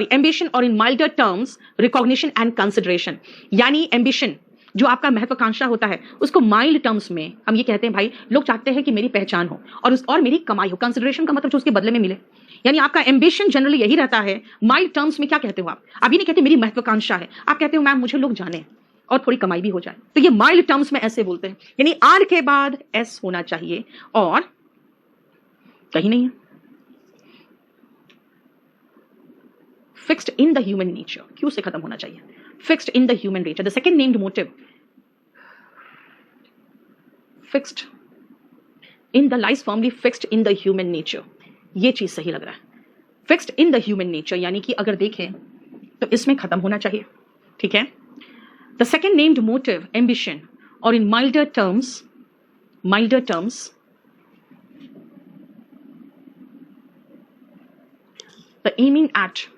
एम्बिशन और in milder terms recognition and consideration. यानी एम्बिशन जो आपका महत्वाकांक्षा होता है उसको माइल्ड टर्म्स में हम ये कहते हैं भाई लोग चाहते हैं कि मेरी पहचान हो और मेरी कमाई हो। कंसिडरेशन का मतलब जो उसके बदले में मिले, यानी आपका एम्बिशन जनरली यही रहता है। माइल्ड टर्म्स में क्या कहते हो आप? अभी नहीं कहते मेरी महत्वाकांक्षा है, आप कहते हो मैम मुझे लोग जाने और थोड़ी कमाई भी हो जाए, तो ये माइल्ड टर्म्स में ऐसे बोलते हैं। यानी आर के बाद एस होना चाहिए और कहीं नहीं है। Fixed in the human nature, क्यों से खत्म होना चाहिए। Fixed in the human nature, the second named motive fixed in the lies firmly fixed in the human nature, ये चीज सही लग रहा है। Fixed in the human nature यानी कि अगर देखें तो इसमें खत्म होना चाहिए, ठीक है। The second named motive, ambition, or in milder terms, the aiming at.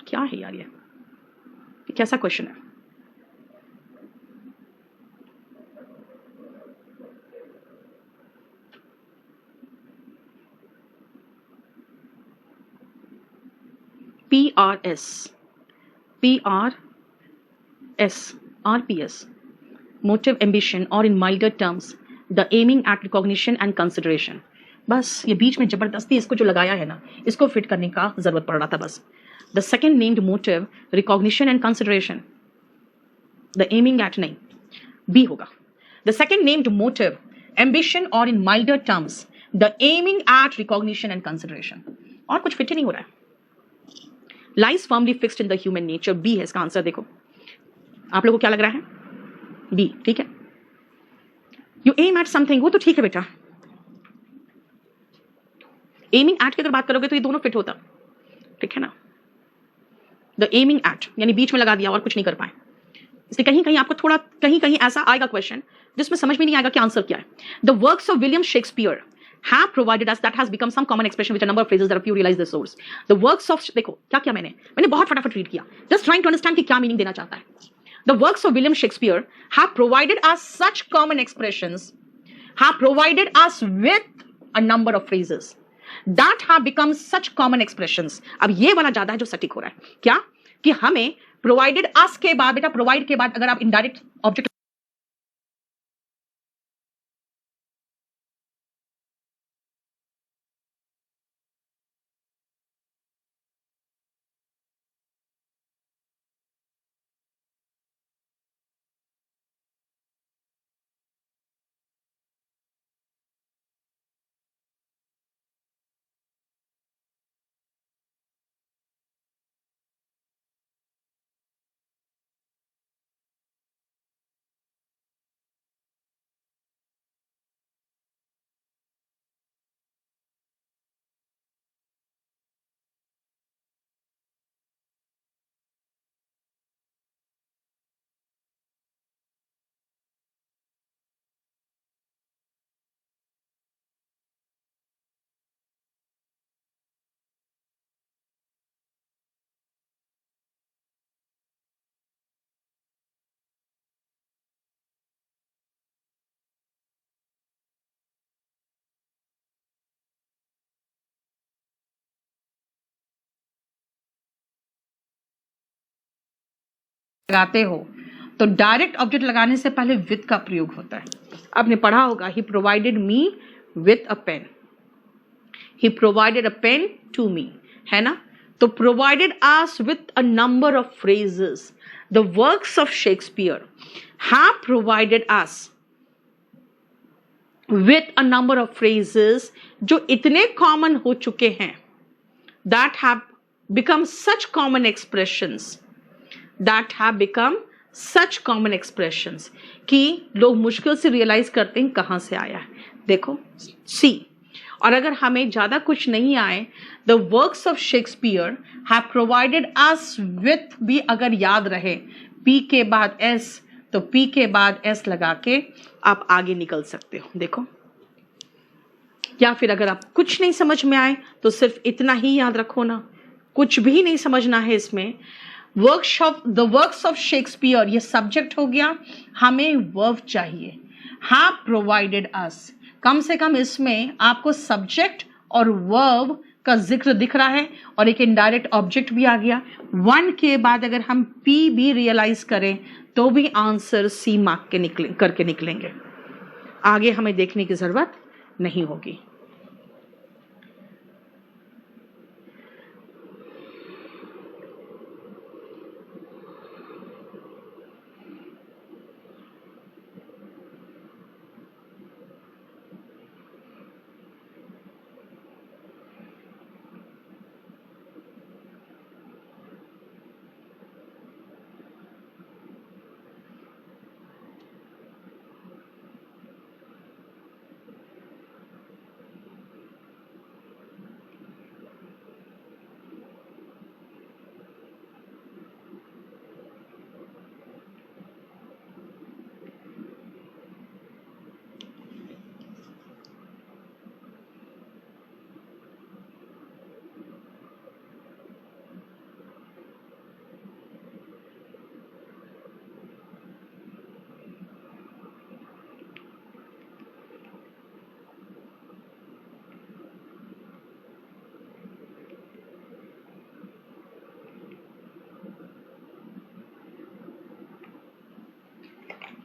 क्या है यार ये कैसा क्वेश्चन है? RPS, motive, ambition, or in milder terms, the aiming at recognition and consideration. बस ये बीच में जबरदस्ती इसको जो लगाया है ना, इसको फिट करने का जरूरत पड़ रहा था बस. The second named motive, recognition and consideration. The aiming at नहीं, B होगा. The second named motive, ambition, or in milder terms, the aiming at recognition and consideration. और कुछ फिट ही नहीं हो रहा है. Lies firmly fixed in the human nature. B है इसका आंसर. देखो आप लोगों को क्या लग रहा है? B. ठीक है. You aim at something, वो तो ठीक है बेटा. Aiming at की अगर बात करोगे तो ये दोनों फिट होता, ठीक है ना. The aiming at यानी बीच में लगा दिया और कुछ नहीं कर पाए. इसलिए कहीं कहीं आपको थोड़ा कहीं ऐसा आएगा क्वेश्चन जिसमें समझ में नहीं आएगा कि आंसर क्या है. The works of William Shakespeare have provided us, that has become some common expression with a number of phrases that if you realize the source. The works of, देखो क्या क्या मैंने बहुत फटाफट रीड किया, just trying to understand कि क्या meaning देना चाहता है. The works of William Shakespeare have provided us such common expressions, have provided us with a number of phrases that have become such common expressions. अब ये वाला ज्यादा है जो सटीक हो रहा है. क्या कि हमें provided us के बाद, बेटा provide के बाद अगर आप indirect object लगाते हो तो डायरेक्ट ऑब्जेक्ट लगाने से पहले विथ का प्रयोग होता है. आपने पढ़ा होगा, he provided me with a pen, he provided a pen to me, है ना. तो provided us with a number of phrases. The works of Shakespeare have provided us with a number of phrases जो इतने common हो चुके हैं, that have become such common expressions, that have become such common expressions कि लोग मुश्किल से realise करते हैं कहाँ से आया है. देखो सी. और अगर हमें ज्यादा कुछ नहीं आए, the works of Shakespeare have provided us with भी अगर याद रहे, P के बाद S, तो P के बाद S लगा के आप आगे निकल सकते हो. देखो, या फिर अगर आप कुछ नहीं समझ में आए तो सिर्फ इतना ही याद रखो ना, कुछ भी नहीं समझना है इसमें. द वर्क्स ऑफ शेक्सपियर, ये सब्जेक्ट हो गया, हमें वर्ब चाहिए. हैव प्रोवाइडेड अस, कम से कम इसमें आपको सब्जेक्ट और वर्ब का जिक्र दिख रहा है और एक इनडायरेक्ट ऑब्जेक्ट भी आ गया. वन के बाद अगर हम पी भी रियलाइज करें तो भी आंसर सी मार्क के करके निकलेंगे. आगे हमें देखने की जरूरत नहीं होगी.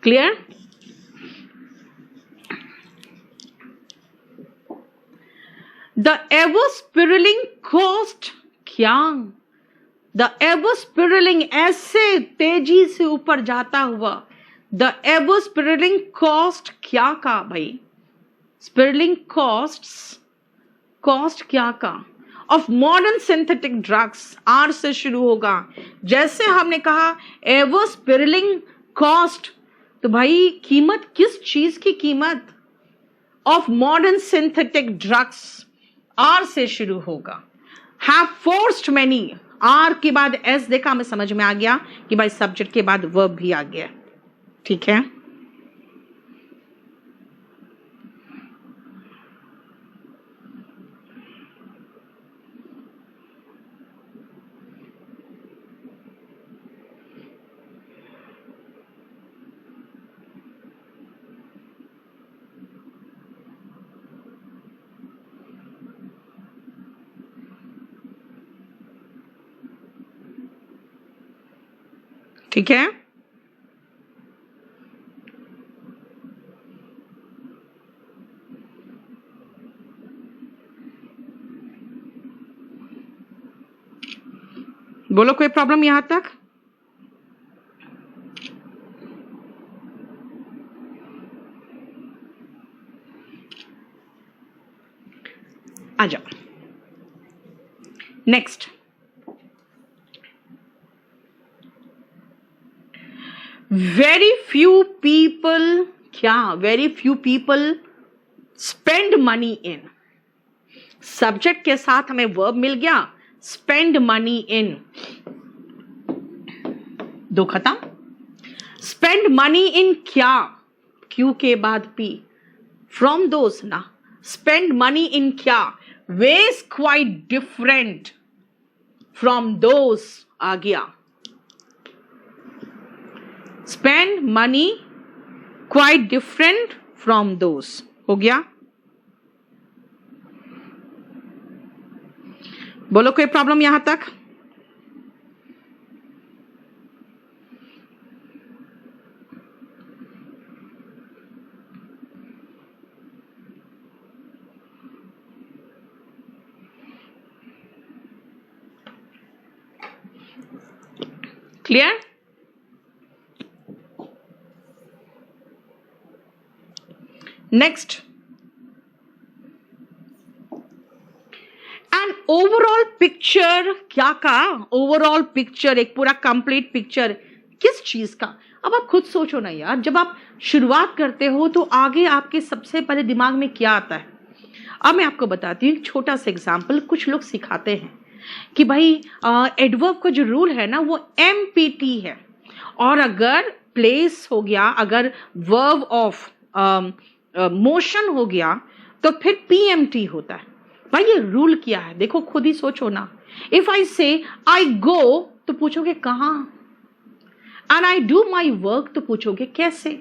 क्लियर? द एवर स्पिरलिंग कॉस्ट क्या? द एवर स्पिरलिंग ऐसे तेजी से ऊपर जाता हुआ, द एवर स्पिरलिंग कॉस्ट क्या का भाई? स्पिरलिंग कॉस्ट क्या का of modern synthetic drugs, R से शुरू होगा। जैसे हमने कहा एवर स्पिरलिंग कॉस्ट, तो भाई कीमत, किस चीज की कीमत? Of modern synthetic drugs, R से शुरू होगा। हैव फोर्स्ड मैनी, आर के बाद एस देखा, हमें समझ में आ गया कि भाई सब्जेक्ट के बाद वर्ब भी आ गया। ठीक है, ठीक है। बोलो कोई प्रॉब्लम यहां तक? आ जाओ नेक्स्ट। वेरी फ्यू पीपल क्या? Very few people spend money इन, सब्जेक्ट के साथ हमें वर्ब मिल गया, स्पेंड मनी इन, दो खत्म। स्पेंड मनी इन क्या? क्यू के बाद पी, फ्रॉम दोस ना। स्पेंड मनी इन क्या? Ways quite different from those आ गया। Spend money quite different from those हो गया। बोलो कोई प्रॉब्लम यहां तक? Clear? Next, an overall picture क्या का? ओवरऑल पिक्चर, एक पूरा कंप्लीट पिक्चर किस चीज का? अब आप खुद सोचो ना यार, जब आप शुरुआत करते हो तो आगे आपके सबसे पहले दिमाग में क्या आता है? अब मैं आपको बताती हूँ एक छोटा सा एग्जाम्पल। कुछ लोग सिखाते हैं कि भाई एडवर्ब का जो रूल है ना वो एमपीटी है, और अगर प्लेस हो गया, अगर वर्ब ऑफ मोशन हो गया तो फिर पीएमटी होता है। भाई ये रूल क्या है? देखो खुद ही सोचो ना। इफ आई से आई गो तो पूछोगे कहां, and I do my work तो पूछोगे कैसे।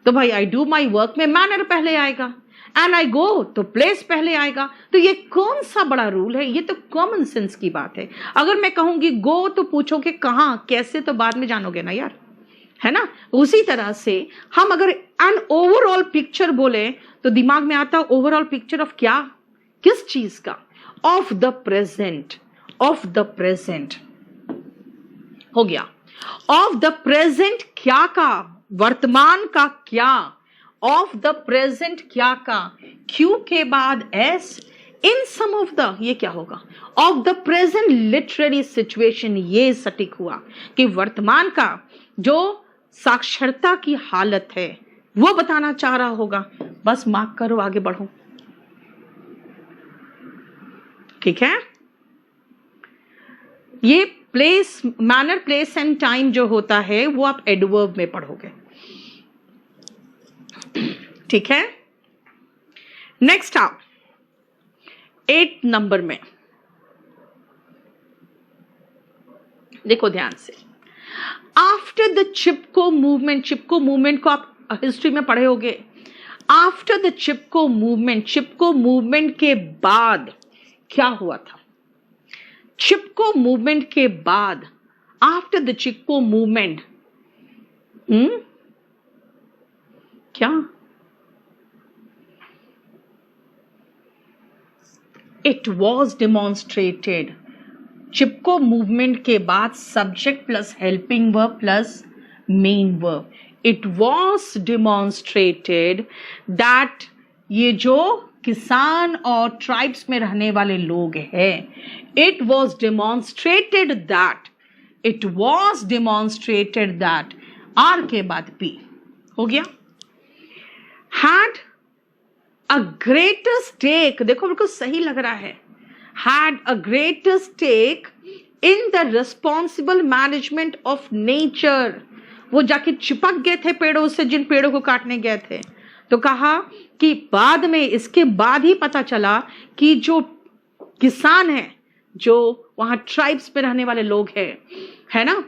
तो भाई आई डू माई वर्क में मैनर पहले आएगा, एंड आई गो तो प्लेस पहले आएगा। तो ये कौन सा बड़ा रूल है? ये तो कॉमन सेंस की बात है। अगर मैं कहूंगी गो तो पूछोगे कहां, कैसे तो बाद में जानोगे ना यार, है ना। उसी तरह से हम अगर एन ओवरऑल पिक्चर बोले तो दिमाग में आता है ओवरऑल पिक्चर ऑफ क्या? किस चीज का? Of the present, of the present हो गया। ऑफ द प्रेजेंट क्या का? वर्तमान का क्या? ऑफ द प्रेजेंट क्या का? क्यू के बाद S, in some of the, ये क्या होगा? Of the present literary situation, ये सटीक हुआ कि वर्तमान का जो साक्षरता की हालत है वो बताना चाह रहा होगा। बस मार्क करो, आगे बढ़ो। ठीक है, ये place, manner, place and time जो होता है वो आप एडवर्ब में पढ़ोगे। ठीक है, नेक्स्ट आप 8 नंबर में देखो ध्यान से। After the Chipko movement, Chipko movement को आप हिस्ट्री में पढ़े होगे। After the Chipko movement, Chipko movement के बाद क्या हुआ था? चिपको मूवमेंट के बाद, आफ्टर द चिपको मूवमेंट, क्या? It was demonstrated. Chipko movement के बाद subject plus helping verb plus main verb. It was demonstrated that ये जो किसान और ट्राइब्स में रहने वाले लोग हैं, it was demonstrated that, it was demonstrated that, R के बाद पी हो गया। हैड अ ग्रेटर स्टेक, देखो बिल्कुल सही लग रहा है, had a greater stake in the responsible management of nature। वो जाके चिपक गए थे पेड़ों से, जिन पेड़ों को काटने गए थे, तो कहा कि बाद में, इसके बाद ही पता चला कि जो किसान है, जो वहां ट्राइब्स पे रहने वाले लोग हैं, है ना,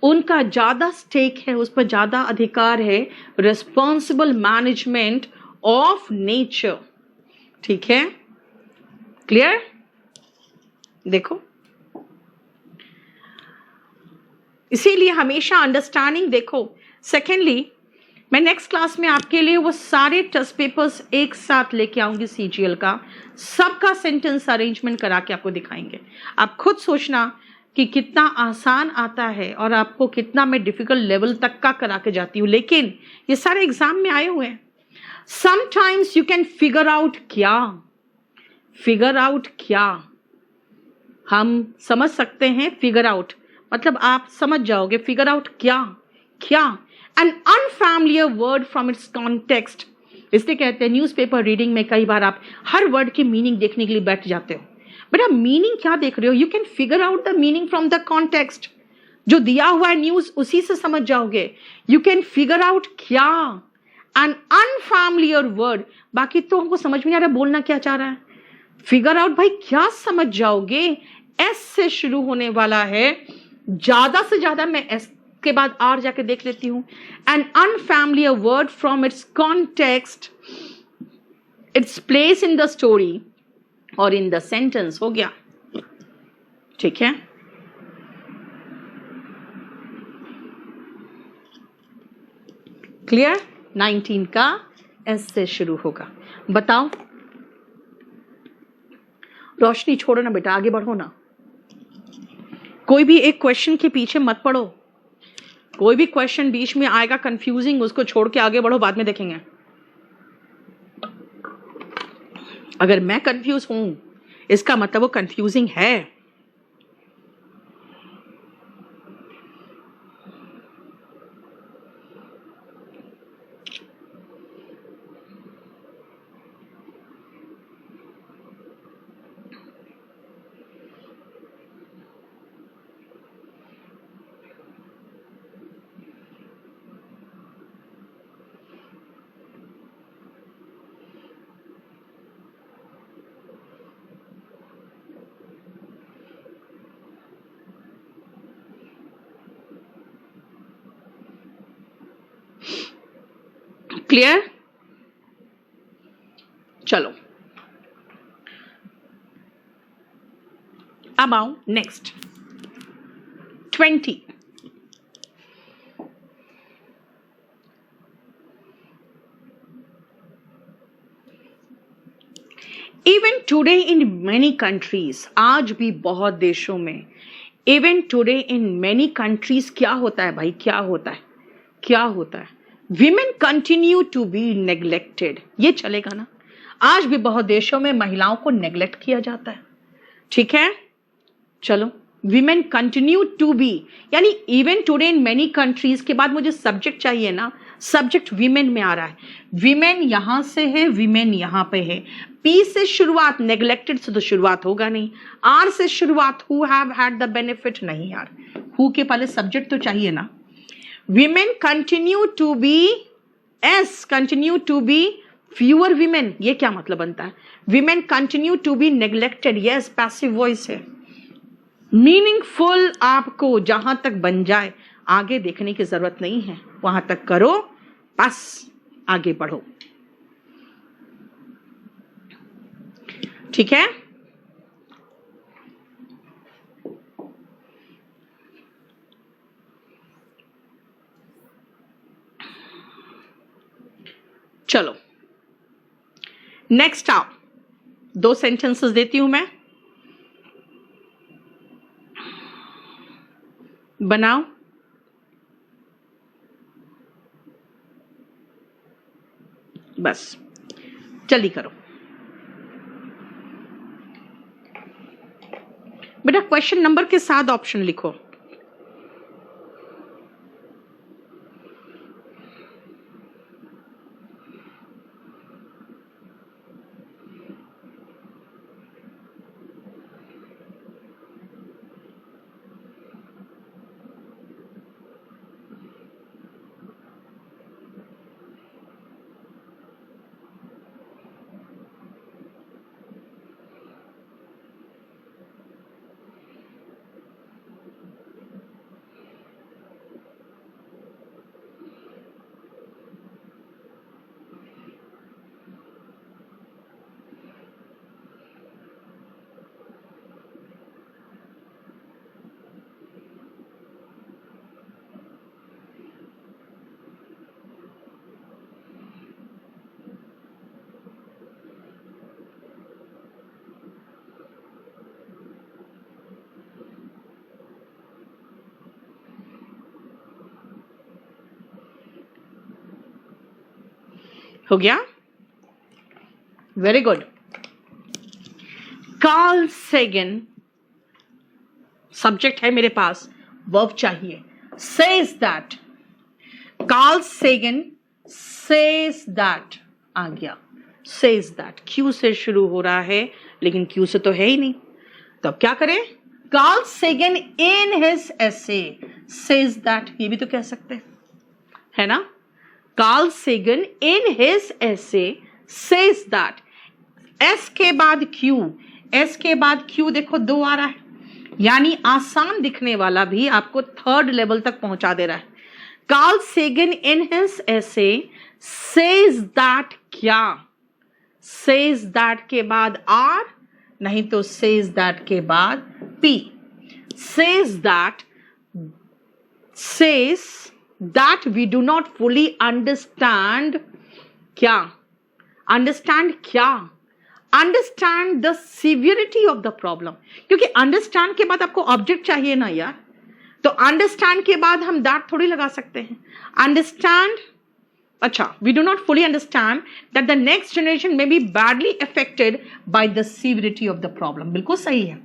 उनका ज्यादा स्टेक है, उस पर ज्यादा अधिकार है, रिस्पॉन्सिबल मैनेजमेंट ऑफ नेचर। ठीक है, क्लियर? देखो, इसीलिए हमेशा अंडरस्टैंडिंग देखो। सेकेंडली, मैं नेक्स्ट क्लास में आपके लिए वो सारे टेस्ट पेपर्स एक साथ लेके आऊंगी सीजीएल का, सबका सेंटेंस अरेंजमेंट करा के आपको दिखाएंगे। आप खुद सोचना कि कितना आसान आता है और आपको कितना मैं डिफिकल्ट लेवल तक का करा के जाती हूँ, लेकिन ये सारे एग्जाम में आए हुए हैं। Sometimes you can figure out, क्या फिगर आउट, क्या हम समझ सकते हैं? फिगर आउट मतलब आप समझ जाओगे फिगर आउट क्या, क्या an unfamiliar word from its context. इसलिए कहते हैं न्यूज़पेपर रीडिंग में कई बार आप हर वर्ड की मीनिंग देखने के लिए बैठ जाते हो, बट आप मीनिंग क्या देख रहे हो? You can figure out the meaning from the context. जो दिया हुआ है न्यूज, उसी से समझ जाओगे। यू कैन फिगर आउट क्या, एन अनफैमिलियर वर्ड। बाकी तो हमको समझ में नहीं आ रहा बोलना क्या चाह रहा है। फिगर आउट भाई क्या समझ जाओगे? एस से शुरू होने वाला है, ज्यादा से ज्यादा मैं एस के बाद आर जाके देख लेती हूं। An unfamiliar word from its context, its place in the story और इन द सेंटेंस। हो गया, ठीक है। क्लियर? 19 का एस से शुरू होगा। बताओ, रोशनी छोड़ो ना बेटा, आगे बढ़ो ना। कोई भी एक क्वेश्चन के पीछे मत पड़ो। कोई भी क्वेश्चन बीच में आएगा कंफ्यूजिंग, उसको छोड़ के आगे बढ़ो, बाद में देखेंगे। अगर मैं कंफ्यूज हूं, इसका मतलब वो कंफ्यूजिंग है। क्लियर? चलो अब आओ next 20। Even today in many countries, आज भी बहुत देशों में, even today in many countries क्या होता है भाई? क्या होता है? क्या होता है? Women continue to be neglected. ये चलेगा ना? आज भी बहुत देशों में महिलाओं को नेग्लेक्ट किया जाता है। ठीक है, चलो, विमेन कंटिन्यू टू बी, यानी even today in many countries के बाद मुझे सब्जेक्ट चाहिए ना। सब्जेक्ट विमेन में आ रहा है, विमेन यहां से है, विमेन यहां पे है। पी से शुरुआत, नेग्लेक्टेड से तो शुरुआत होगा नहीं। आर से शुरुआत, who have had the benefit, नहीं यार, हु के पहले सब्जेक्ट तो चाहिए ना। Women continue to be, as continue to be fewer women, ये क्या मतलब बनता है? Women continue to be neglected, yes passive voice है। मीनिंगफुल आपको जहां तक बन जाए, आगे देखने की जरूरत नहीं है, वहां तक करो, बस आगे बढ़ो। ठीक है, चलो नेक्स्ट आओ, 2 सेंटेंसेस देती हूं मैं, बनाओ। बस जल्दी करो बेटा, क्वेश्चन नंबर के साथ ऑप्शन लिखो। हो गया? Very good. Carl Sagan, subject है मेरे पास, वर्ब चाहिए। Says that, Carl Sagan says that आ गया। सेज दैट क्यू से शुरू हो रहा है, लेकिन क्यू से तो है ही नहीं, तो अब क्या करें? Carl Sagan in his essay says that, ये भी तो कह सकते हैं, है ना? Carl Sagan in his essay says that, S के बाद क्यू, एस के बाद क्यू देखो 2 आ रहा है, यानी आसान दिखने वाला भी आपको 3rd लेवल तक पहुंचा दे रहा है। Carl Sagan in his essay says that, क्या सेज दैट के बाद आर, नहीं तो सेज दैट के बाद P. Says that, says that we do not fully understand, क्या understand, क्या understand the severity of the problem, क्योंकि understand के बाद आपको object चाहिए ना यार, तो understand के बाद हम that थोड़ी लगा सकते हैं। understand, अच्छा, we do not fully understand that the next generation may be badly affected by the severity of the problem, बिल्कुल सही है।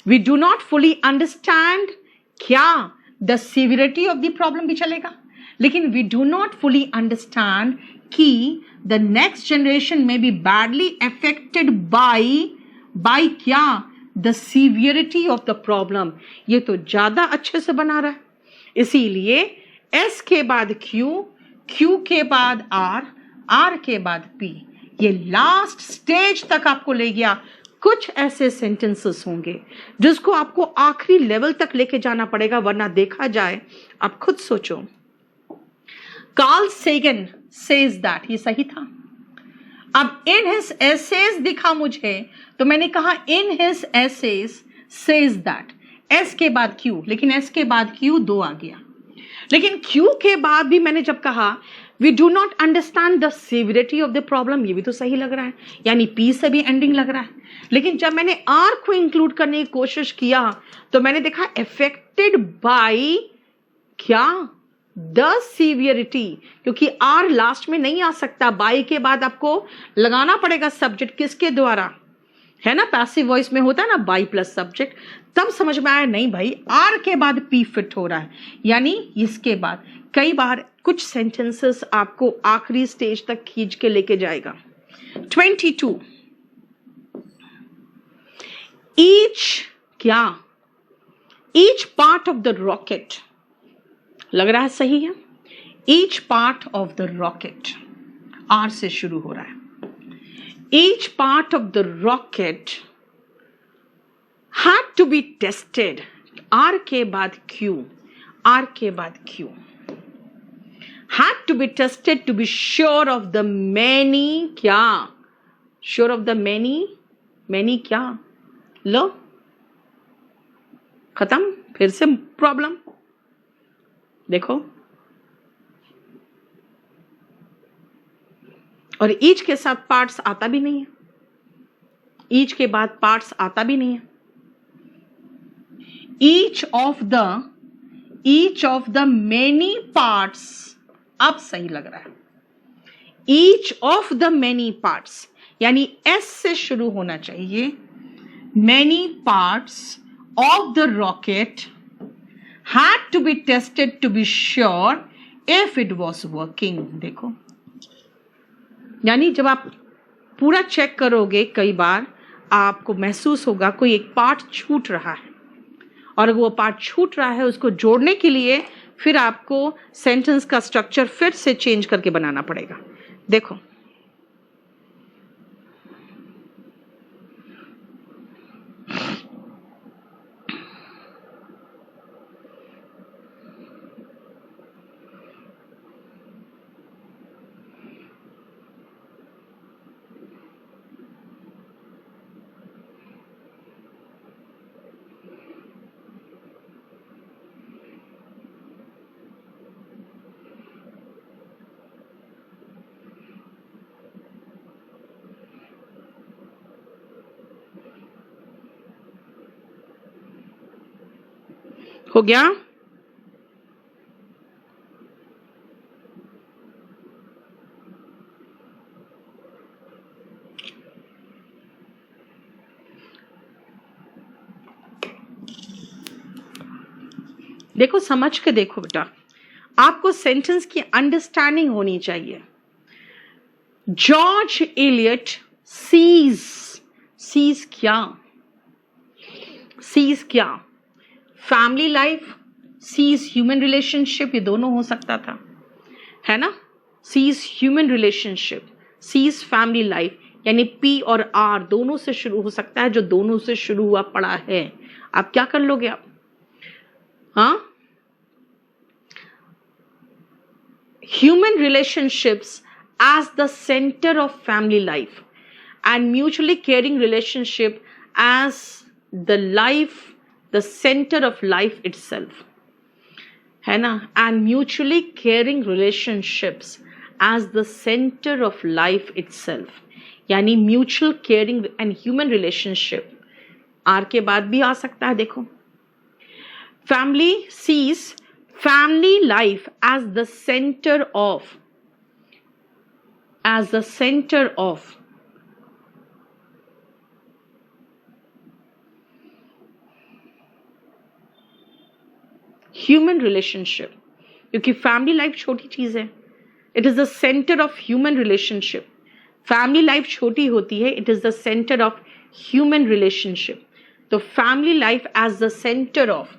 we do not fully understand, क्या the severity of the problem भी चलेगा, लेकिन we do not fully understand कि the next generation में be badly affected by क्या, the severity of the problem. ये तो ज्यादा अच्छे से बना रहा है, इसीलिए एस के बाद क्यू, क्यू के बाद आर, आर के बाद पी, ये लास्ट स्टेज तक आपको ले गया। कुछ ऐसे सेंटेंसेस होंगे जिसको आपको आखिरी लेवल तक लेके जाना पड़ेगा, वरना देखा जाए, आप खुद सोचो। कार्ल सेगन सेज दैट, ये सही था। अब इन हिज एसेज दिखा मुझे, तो मैंने कहा in his essays says that, S के बाद क्यू, लेकिन एस के बाद क्यू 2 आ गया, लेकिन क्यू के बाद भी मैंने जब कहा we do not understand the severity of the problem, ये भी तो सही लग रहा है, यानी पी से भी एंडिंग लग रहा है। लेकिन जब मैंने आर को इंक्लूड करने की कोशिश किया, तो मैंने देखा अफेक्टेड बाय क्या, द सीवियरिटी, क्योंकि आर लास्ट में नहीं आ सकता, बाय के बाद आपको लगाना पड़ेगा सब्जेक्ट, किसके द्वारा, है ना, पैसिव वॉइस में होता है ना बाय प्लस सब्जेक्ट। तब समझ में आया नहीं भाई, आर के बाद पी फिट हो रहा है, यानी इसके बाद कई बार कुछ सेंटेंसेस आपको आखिरी स्टेज तक खींच के लेके जाएगा। 22, ईच क्या, each part of the rocket, लग रहा है सही है, each part of the rocket, R से शुरू हो रहा है। Each part of the rocket had to be tested, R के बाद क्यू, आर के बाद Q, had to be tested to be sure of the many, क्या sure of the many, many क्या, लो खत्म, फिर से प्रॉब्लम देखो। और ईच के साथ पार्ट्स आता भी नहीं है, ईच के बाद पार्ट्स आता भी नहीं है। Each of the many parts, अब सही लग रहा है। Each of the many parts यानी एस से शुरू होना चाहिए। Many parts of the rocket had to be tested to be sure if it was working. देखो, यानी जब आप पूरा चेक करोगे, कई बार आपको महसूस होगा कोई एक पार्ट छूट रहा है, और वो पार्ट छूट रहा है, उसको जोड़ने के लिए फिर आपको सेंटेंस का स्ट्रक्चर फिर से चेंज करके बनाना पड़ेगा। देखो, हो गया? देखो, समझ के देखो बेटा, आपको सेंटेंस की अंडरस्टैंडिंग होनी चाहिए। जॉर्ज एलियट सीज क्या? Family life, sees human relationship, ये दोनों हो सकता था, है ना। Sees human relationship, sees family life, यानी पी और आर दोनों से शुरू हो सकता है। जो दोनों से शुरू हुआ पड़ा है, आप क्या कर लोगे आप? हाँ, human relationships as the center of family life and mutually caring relationship as the center of life itself, है ना। and mutually caring relationships as the center of life itself, यानी mutual caring and human relationship R के बाद भी आ सकता है। देखो, family sees family life as the center of human relationship, क्योंकि फैमिली लाइफ छोटी चीज है। It is the centre of human relationship. Family life छोटी होती है, it is the centre of human relationship. तो family life as the centre of,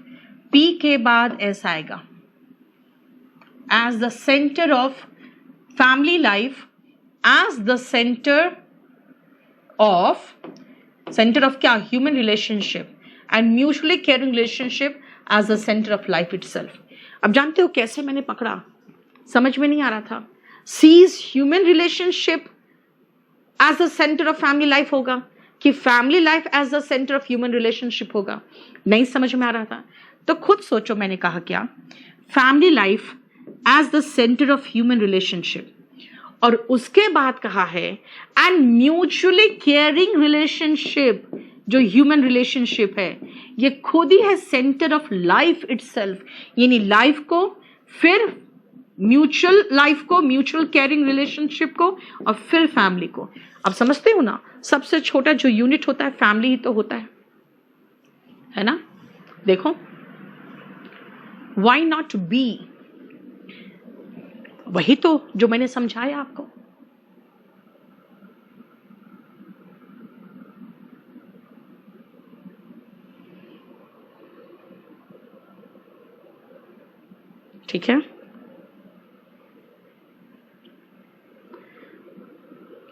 P के बाद एस आएगा, as the center of family life, as the center of क्या? Human relationship and mutually caring relationship as the center of life itself। अब जानते हो कैसे मैंने पकड़ा? समझ में नहीं आ रहा था। sees human relationship as the center of family life होगा कि family life as the center of human relationship होगा? नहीं समझ में आ रहा था। तो खुद सोचो, मैंने कहा क्या? family life as the center of human relationship, और उसके बाद कहा है and mutually caring relationship, जो ह्यूमन रिलेशनशिप है ये खुद ही है सेंटर ऑफ लाइफ इटसेल्फ, यानी लाइफ को, फिर म्यूचुअल लाइफ को, म्यूचुअल केयरिंग रिलेशनशिप को, और फिर फैमिली को। अब समझते हो ना, सबसे छोटा जो यूनिट होता है फैमिली ही तो होता है ना। देखो, why not be, वही तो जो मैंने समझाया आपको। ठीक है,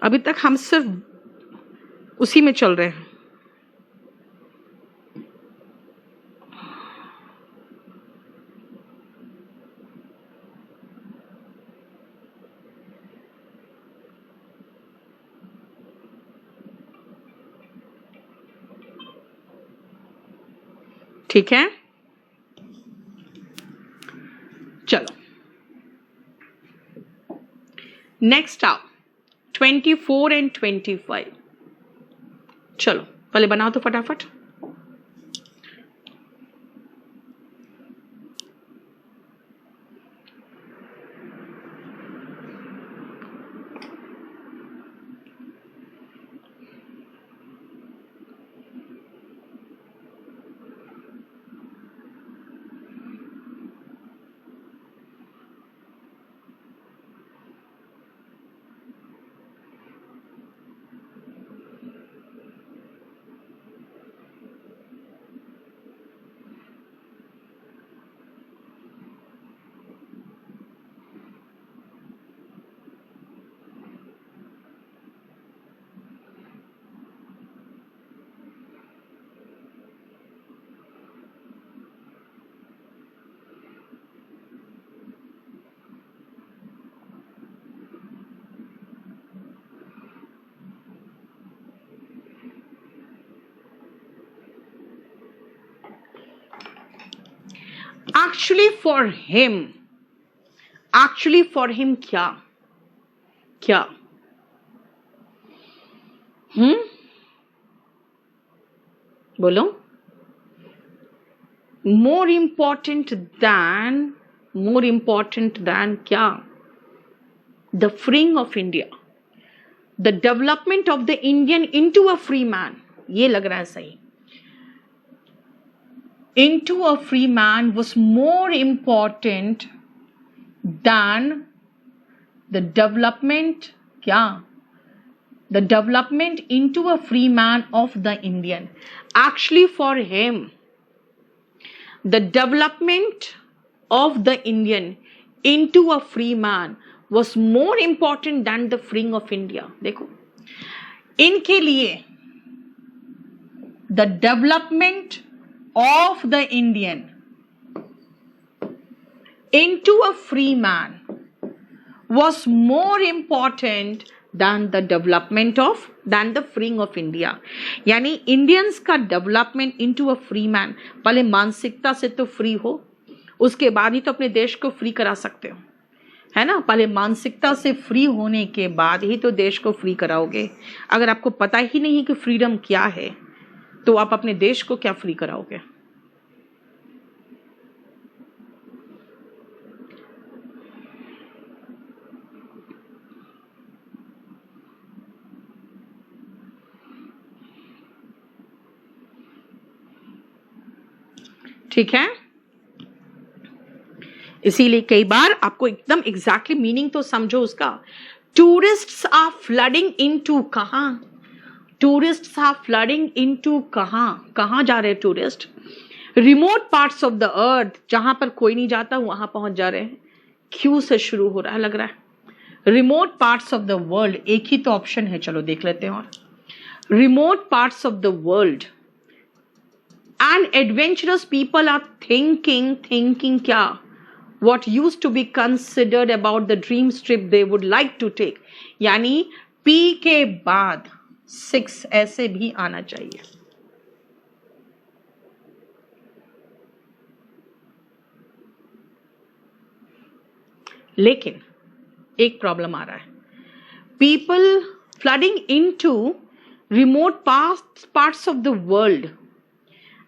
अभी तक हम सिर्फ उसी में चल रहे हैं। ठीक है, चलो नेक्स्ट आओ, 24 and 25। चलो पहले बनाओ तो फटाफट। Actually for him क्या बोलो। more important than क्या? The freeing of India, the development of the Indian into a free man, ये लग रहा है सही। into a free man was more important than the development क्या? The development into a free man of the Indian. Actually for him, the development of the Indian into a free man was more important than the freeing of India। देखो, इनके लिए the development of the Indian into a free man was more important than the freeing of India। यानी Indians का development into a free man, पहले मानसिकता से तो free हो, उसके बाद ही तो अपने देश को फ्री करा सकते हो, है ना। पहले मानसिकता से फ्री होने के बाद ही तो देश को फ्री कराओगे। अगर आपको पता ही नहीं कि फ्रीडम क्या है तो आप अपने देश को क्या फ्री कराओगे। ठीक है, इसीलिए कई बार आपको एकदम एग्जैक्टली मीनिंग तो समझो उसका। टूरिस्ट्स आर फ्लडिंग इनटू कहां? टूरिस्ट्स आर फ्लडिंग इनटू कहां जा रहे हैं tourist? Remote parts of the earth, जहां पर कोई नहीं जाता वहां पहुंच जा रहे हैं। क्यू से शुरू हो रहा है लग रहा है। Remote parts of the world, एक ही तो ऑप्शन है, चलो देख लेते हैं। और remote parts of the world and adventurous people are thinking क्या? What used to be considered about the dream trip they would like to take। यानी P के बाद 6 ऐसे भी आना चाहिए। लेकिन एक प्रॉब्लम आ रहा है। People flooding into remote parts of the world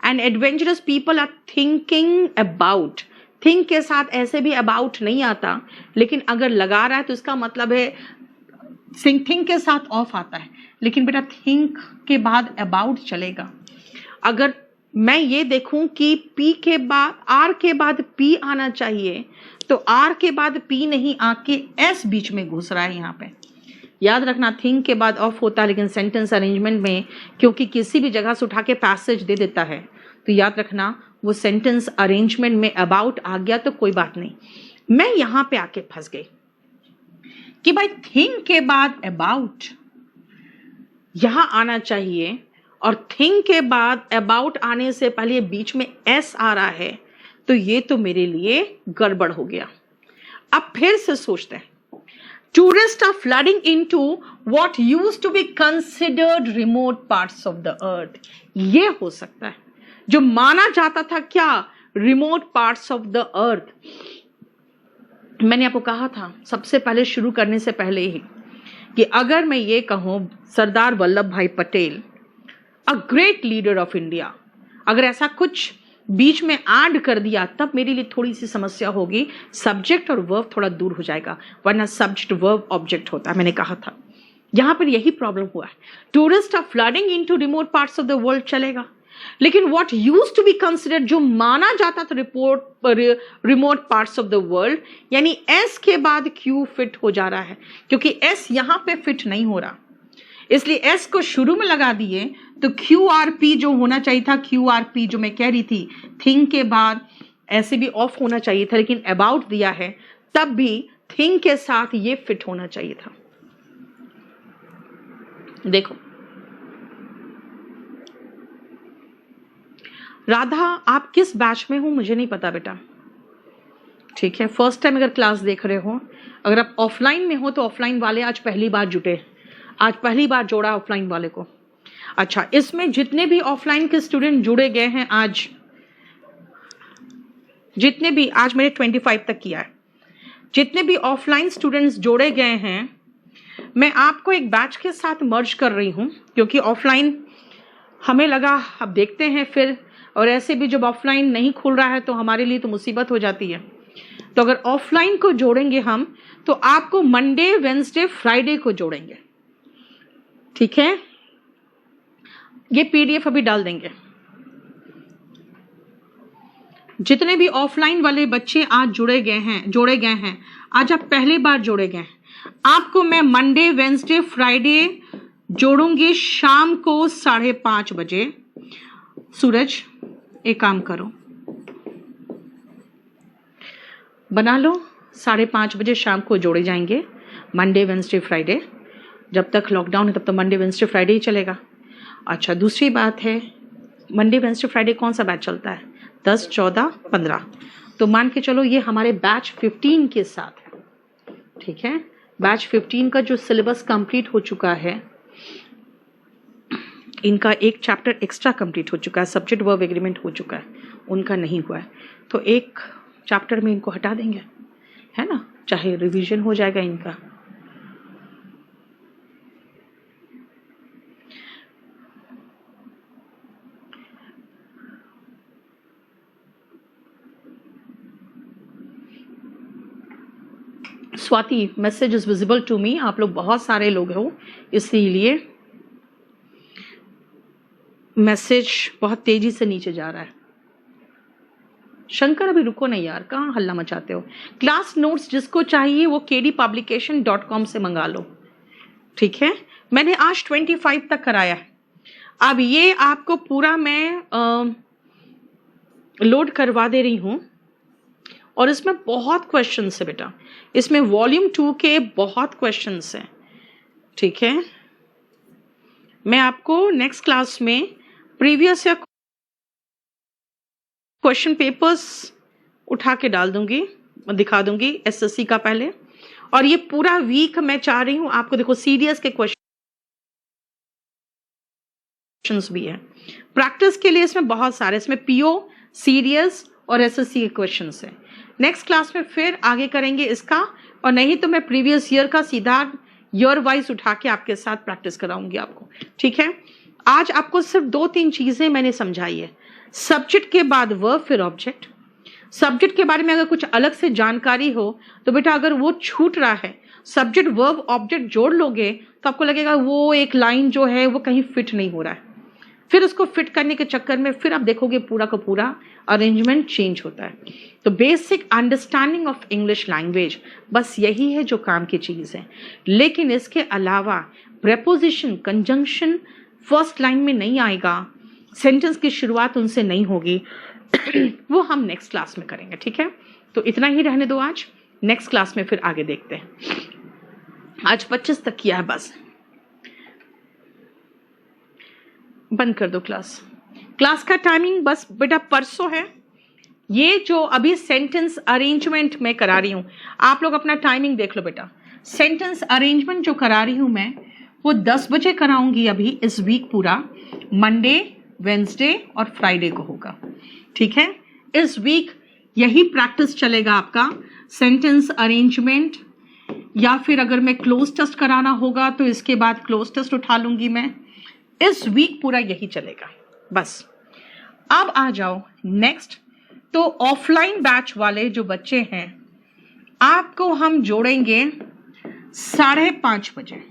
and adventurous people are thinking about। think के साथ ऐसे भी about नहीं आता, लेकिन अगर लगा रहा है तो इसका मतलब है think के साथ off आता है, लेकिन बेटा think के बाद about चलेगा। अगर मैं ये देखूं कि P के बाद R के बाद P आना चाहिए, तो R के बाद P नहीं आके S बीच में घुस रहा है यहाँ पे। याद रखना, थिंक के बाद ऑफ होता है, लेकिन सेंटेंस अरेंजमेंट में क्योंकि किसी भी जगह से उठा के पैसेज दे देता है, तो याद रखना वो सेंटेंस अरेंजमेंट में अबाउट आ गया तो कोई बात नहीं। मैं यहां पे आके फंस गई कि भाई थिंक के बाद अबाउट यहां आना चाहिए, और थिंक के बाद अबाउट आने से पहले बीच में एस आ रहा है, तो ये तो मेरे लिए गड़बड़ हो गया। अब फिर से सोचते हैं। Tourists are flooding into what used to be considered remote parts of the earth। ये हो सकता है, जो माना जाता था क्या? remote parts of the earth। मैंने आपको कहा था सबसे पहले शुरू करने से पहले ही कि अगर मैं ये कहूं सरदार Vallabhbhai Patel a great leader of India, अगर ऐसा कुछ बीच में ऐड कर दिया तब मेरे लिए थोड़ी सी समस्या होगी, सब्जेक्ट और वर्ब थोड़ा दूर हो जाएगा, वरना सब्जेक्ट वर्ब ऑब्जेक्ट होता है, मैंने कहा था। यहां पर यही प्रॉब्लम हुआ है। Tourist are flooding into remote parts of the world चलेगा, लेकिन what used to be considered, जो माना जाता था remote parts of the world, यानी एस के बाद क्यू फिट हो जा रहा है, क्योंकि एस यहां पे फिट नहीं हो रहा, इसलिए एस को शुरू में लगा दिए। तो क्यू आर पी जो होना चाहिए था, क्यू आर पी जो मैं कह रही थी, थिंग के बाद ऐसे भी ऑफ होना चाहिए था, लेकिन अबाउट दिया है तब भी थिंग के साथ ये फिट होना चाहिए था। देखो राधा, आप किस बैच में हो मुझे नहीं पता बेटा, ठीक है। फर्स्ट टाइम अगर क्लास देख रहे हो, अगर आप ऑफलाइन में हो तो ऑफलाइन वाले आज पहली बार जुटे, आज पहली बार जोड़ा ऑफलाइन वाले को। अच्छा, इसमें जितने भी ऑफलाइन के स्टूडेंट जुड़े गए हैं आज, जितने भी आज मैंने 25 तक किया है, जितने भी ऑफलाइन स्टूडेंट्स जोड़े गए हैं, मैं आपको एक बैच के साथ मर्ज कर रही हूं, क्योंकि ऑफलाइन हमें लगा अब देखते हैं फिर, और ऐसे भी जब ऑफलाइन नहीं खुल रहा है तो हमारे लिए तो मुसीबत हो जाती है। तो अगर ऑफलाइन को जोड़ेंगे हम तो आपको मंडे, वेंसडे, फ्राइडे को जोड़ेंगे, ठीक है। ये पीडीएफ अभी डाल देंगे। जितने भी ऑफलाइन वाले बच्चे आज जोड़े गए हैं, आज आप पहली बार जोड़े गए हैं, आपको मैं मंडे, वेंसडे, फ्राइडे जोड़ूंगी शाम को 5:30 बजे। सूरज, एक काम करो, बना लो, 5:30 बजे शाम को जोड़े जाएंगे, मंडे, वेंसडे, फ्राइडे। जब तक लॉकडाउन है तब तक मंडे, वेंसडे, फ्राइडे ही चलेगा। अच्छा, दूसरी बात है, मंडे, वेंसडे, फ्राइडे कौन सा बैच चलता है? 10, 14, 15। तो मान के चलो ये हमारे बैच 15 के साथ है, ठीक है। बैच 15 का जो सिलेबस कंप्लीट हो चुका है, इनका एक चैप्टर एक्स्ट्रा कंप्लीट हो चुका है, सब्जेक्ट वर्ब एग्रीमेंट हो चुका है, उनका नहीं हुआ है, तो एक चैप्टर में इनको हटा देंगे, है ना, चाहे रिवीजन हो जाएगा इनका। Swati, message is visible to me, आप लोग बहुत सारे लोग हो, इसीलिए मैसेज बहुत तेजी से नीचे जा रहा है। शंकर, अभी रुको नहीं यार, कहाँ हल्ला मचाते हो। क्लास नोट्स जिसको चाहिए वो kdpublication.com से मंगा लो, ठीक है। मैंने आज 25 तक कराया है, अब ये आपको पूरा मैं लोड करवा दे रही हूं, और इसमें बहुत क्वेश्चंस है बेटा, इसमें वॉल्यूम 2 के बहुत क्वेश्चंस हैं, ठीक है। मैं आपको नेक्स्ट क्लास में प्रीवियस या क्वेश्चन पेपर्स उठा के डाल दूंगी, दिखा दूंगी एसएससी का पहले, और ये पूरा वीक मैं चाह रही हूं आपको, देखो सीडीएस के क्वेश्चंस भी है, प्रैक्टिस के लिए इसमें बहुत सारे, इसमें पीओ, सीडीएस और एसएससी के क्वेश्चंस हैं। नेक्स्ट क्लास में फिर आगे करेंगे इसका, और नहीं तो मैं प्रीवियस ईयर का सीधा ईयर वाइज उठा के आपके साथ प्रैक्टिस कराऊंगी आपको, ठीक है। आज आपको सिर्फ 2-3 चीजें मैंने समझाई है, सब्जेक्ट के बाद वर्ब, फिर ऑब्जेक्ट। सब्जेक्ट के बारे में अगर कुछ अलग से जानकारी हो तो बेटा अगर वो छूट रहा है, सब्जेक्ट वर्ब ऑब्जेक्ट जोड़ लोगे तो आपको लगेगा वो एक लाइन जो है वो कहीं फिट नहीं हो रहा है, फिर उसको फिट करने के चक्कर में फिर आप देखोगे पूरा का पूरा अरेंजमेंट चेंज होता है। तो basic understanding of English language बस यही है जो काम की चीज है, लेकिन इसके अलावा प्रेपोजिशन, कंजंक्शन फर्स्ट लाइन में नहीं आएगा, सेंटेंस की शुरुआत उनसे नहीं होगी वो हम नेक्स्ट क्लास में करेंगे, ठीक है। तो इतना ही रहने दो आज, नेक्स्ट क्लास में फिर आगे देखते हैं। आज 25 तक किया है, बस बंद कर दो क्लास। क्लास का टाइमिंग बस बेटा परसों है, ये जो अभी सेंटेंस अरेंजमेंट मैं करा रही हूं, आप लोग अपना टाइमिंग देख लो बेटा। सेंटेंस अरेंजमेंट जो करा रही हूं मैं वो 10 बजे कराऊंगी अभी इस वीक पूरा, मंडे, वेंसडे और फ्राइडे को होगा, ठीक है। इस वीक यही प्रैक्टिस चलेगा आपका, सेंटेंस अरेंजमेंट, या फिर अगर मैं क्लोज टेस्ट कराना होगा तो इसके बाद क्लोज टेस्ट उठा लूंगी मैं। इस वीक पूरा यही चलेगा बस। अब आ जाओ नेक्स्ट, तो ऑफलाइन बैच वाले जो बच्चे हैं आपको हम जोड़ेंगे 5:30 बजे।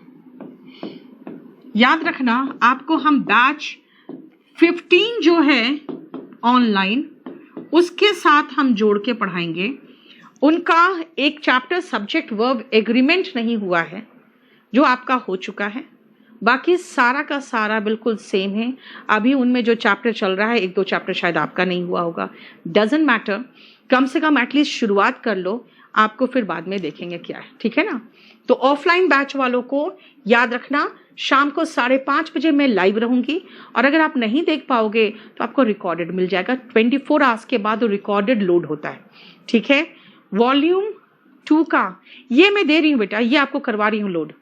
याद रखना आपको हम बैच 15 जो है ऑनलाइन उसके साथ हम जोड़ के पढ़ाएंगे। उनका एक चैप्टर सब्जेक्ट वर्ब एग्रीमेंट नहीं हुआ है जो आपका हो चुका है, बाकी सारा का सारा बिल्कुल सेम है। अभी उनमें जो चैप्टर चल रहा है 1-2 चैप्टर शायद आपका नहीं हुआ होगा, डजंट मैटर, कम से कम एटलीस्ट शुरुआत कर लो, आपको फिर बाद में देखेंगे क्या है, ठीक है ना। तो ऑफलाइन बैच वालों को याद रखना शाम को 5:30 बजे मैं लाइव रहूंगी, और अगर आप नहीं देख पाओगे तो आपको रिकॉर्डेड मिल जाएगा। 24 आवर्स के बाद रिकॉर्डेड लोड होता है, ठीक है। वॉल्यूम 2 का ये मैं दे रही हूं बेटा, ये आपको करवा रही हूं लोड,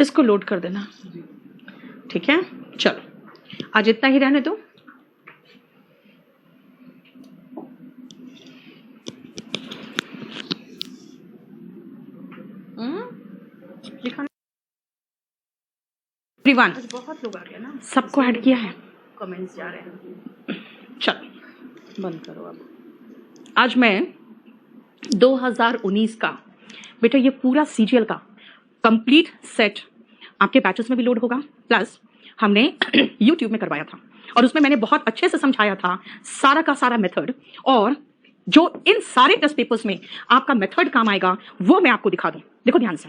इसको लोड कर देना, ठीक है। चलो आज इतना ही रहने दो। एवरीवन बहुत लोग आ गए ना, सबको ऐड किया है, कमेंट्स जा रहे हैं। चलो बंद करो अब। आज मैं 2019 का बेटा ये पूरा सीजीएल का कंप्लीट सेट आपके बैचेस में भी लोड होगा, प्लस हमने यूट्यूब में करवाया था और उसमें मैंने बहुत अच्छे से समझाया था सारा का सारा मेथड, और जो इन सारे टेस्ट पेपर्स में आपका मेथड काम आएगा वो मैं आपको दिखा दूं। देखो ध्यान से।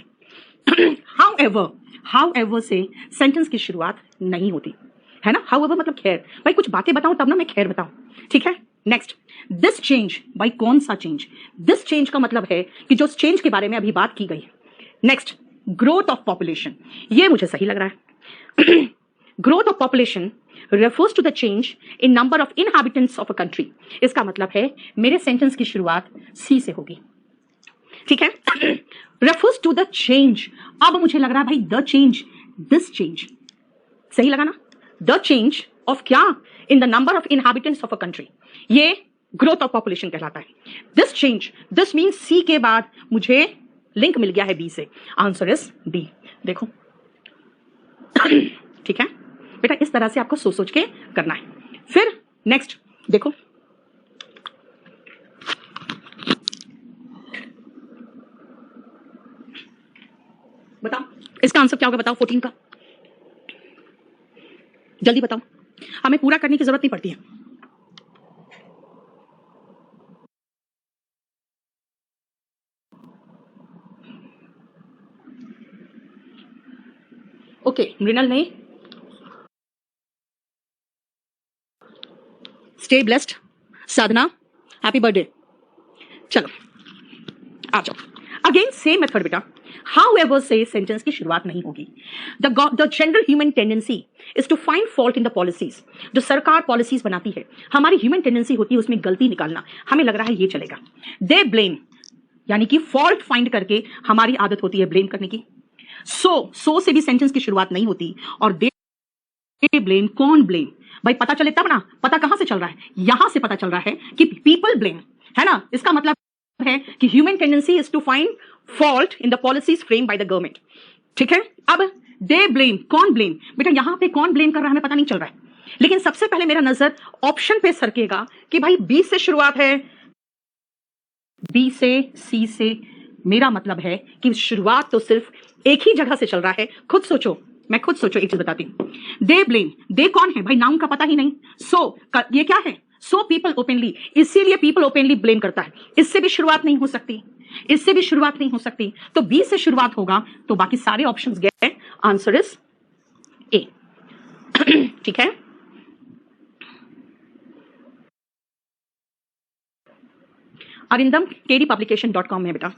हाउएवर से सेंटेंस की शुरुआत नहीं होती है ना। हाउएवर मतलब खैर, भाई कुछ बातें बताऊं तब ना मैं खैर बताऊं, ठीक है। नेक्स्ट, दिस चेंज, भाई कौन सा चेंज? दिस चेंज का मतलब है कि जो चेंज के बारे में अभी बात की गई। नेक्स्ट, ग्रोथ ऑफ पॉपुलेशन, ये मुझे सही लग रहा है। Growth of population refers to the change in number of inhabitants of a country। इसका मतलब है मेरे सेंटेंस की शुरुआत सी से होगी, ठीक है। refers to the change, अब मुझे लग रहा है भाई द चेंज, दिस चेंज, सही लगा ना। द चेंज ऑफ क्या? In the number of inhabitants of a country, ये ग्रोथ ऑफ पॉपुलेशन कहलाता है। दिस चेंज, दिस मीन्स सी के बाद मुझे लिंक मिल गया है बी से, आंसर इज डी। देखो ठीक है बेटा, इस तरह से आपको सोच सोच के करना है। फिर नेक्स्ट देखो, बताओ इसका आंसर क्या होगा, बताओ 14 का, जल्दी बताओ, हमें पूरा करने की जरूरत नहीं पड़ती है। ओके मृणाल ने स्टे ब्लेस्ड, साधना हैप्पी बर्थडे। चलो आ जाओ, अगेन सेम मेथड बेटा। However से सेंटेंस की शुरुआत नहीं होगी। The general human tendency is to find fault in the policies। जो सरकार पॉलिसीज बनाती है, हमारी ह्यूमन टेंडेंसी होती है उसमें गलती निकालना, हमें लग रहा है ये चलेगा। They blame, यानी कि फॉल्ट फाइंड करके हमारी आदत होती है ब्लेम करने की। सो से भी सेंटेंस की शुरुआत नहीं होती, और दे ब्लेम, कौन ब्लेम? भाई पता चले तब ना, पता कहां से चल रहा है? यहां से पता चल रहा है कि पीपल ब्लेम, है ना। इसका मतलब है कि human tendency is to find fault in the policies frame by the government, ठीक है। अब दे ब्लेम, कौन ब्लेम? बेटा यहां पे कौन ब्लेम कर रहा है हमें पता नहीं चल रहा है, लेकिन सबसे पहले मेरा नजर ऑप्शन पे सरकेगा कि भाई बी से शुरुआत है, बी से सी से, मेरा मतलब है कि शुरुआत तो सिर्फ एक ही जगह से चल रहा है। खुद सोचो, मैं खुद सोचो, एक चीज बताती हूं। दे ब्लेम, दे कौन है भाई? नाउन का पता ही नहीं। ये क्या है? सो पीपल ओपनली, इसीलिए पीपल ओपनली ब्लेम करता है। इससे भी शुरुआत नहीं हो सकती, इससे भी शुरुआत नहीं हो सकती, तो बी से शुरुआत होगा, तो बाकी सारे ऑप्शंस गए, आंसर इज ए, ठीक है। अरिंदम kdpublication.com में बेटा,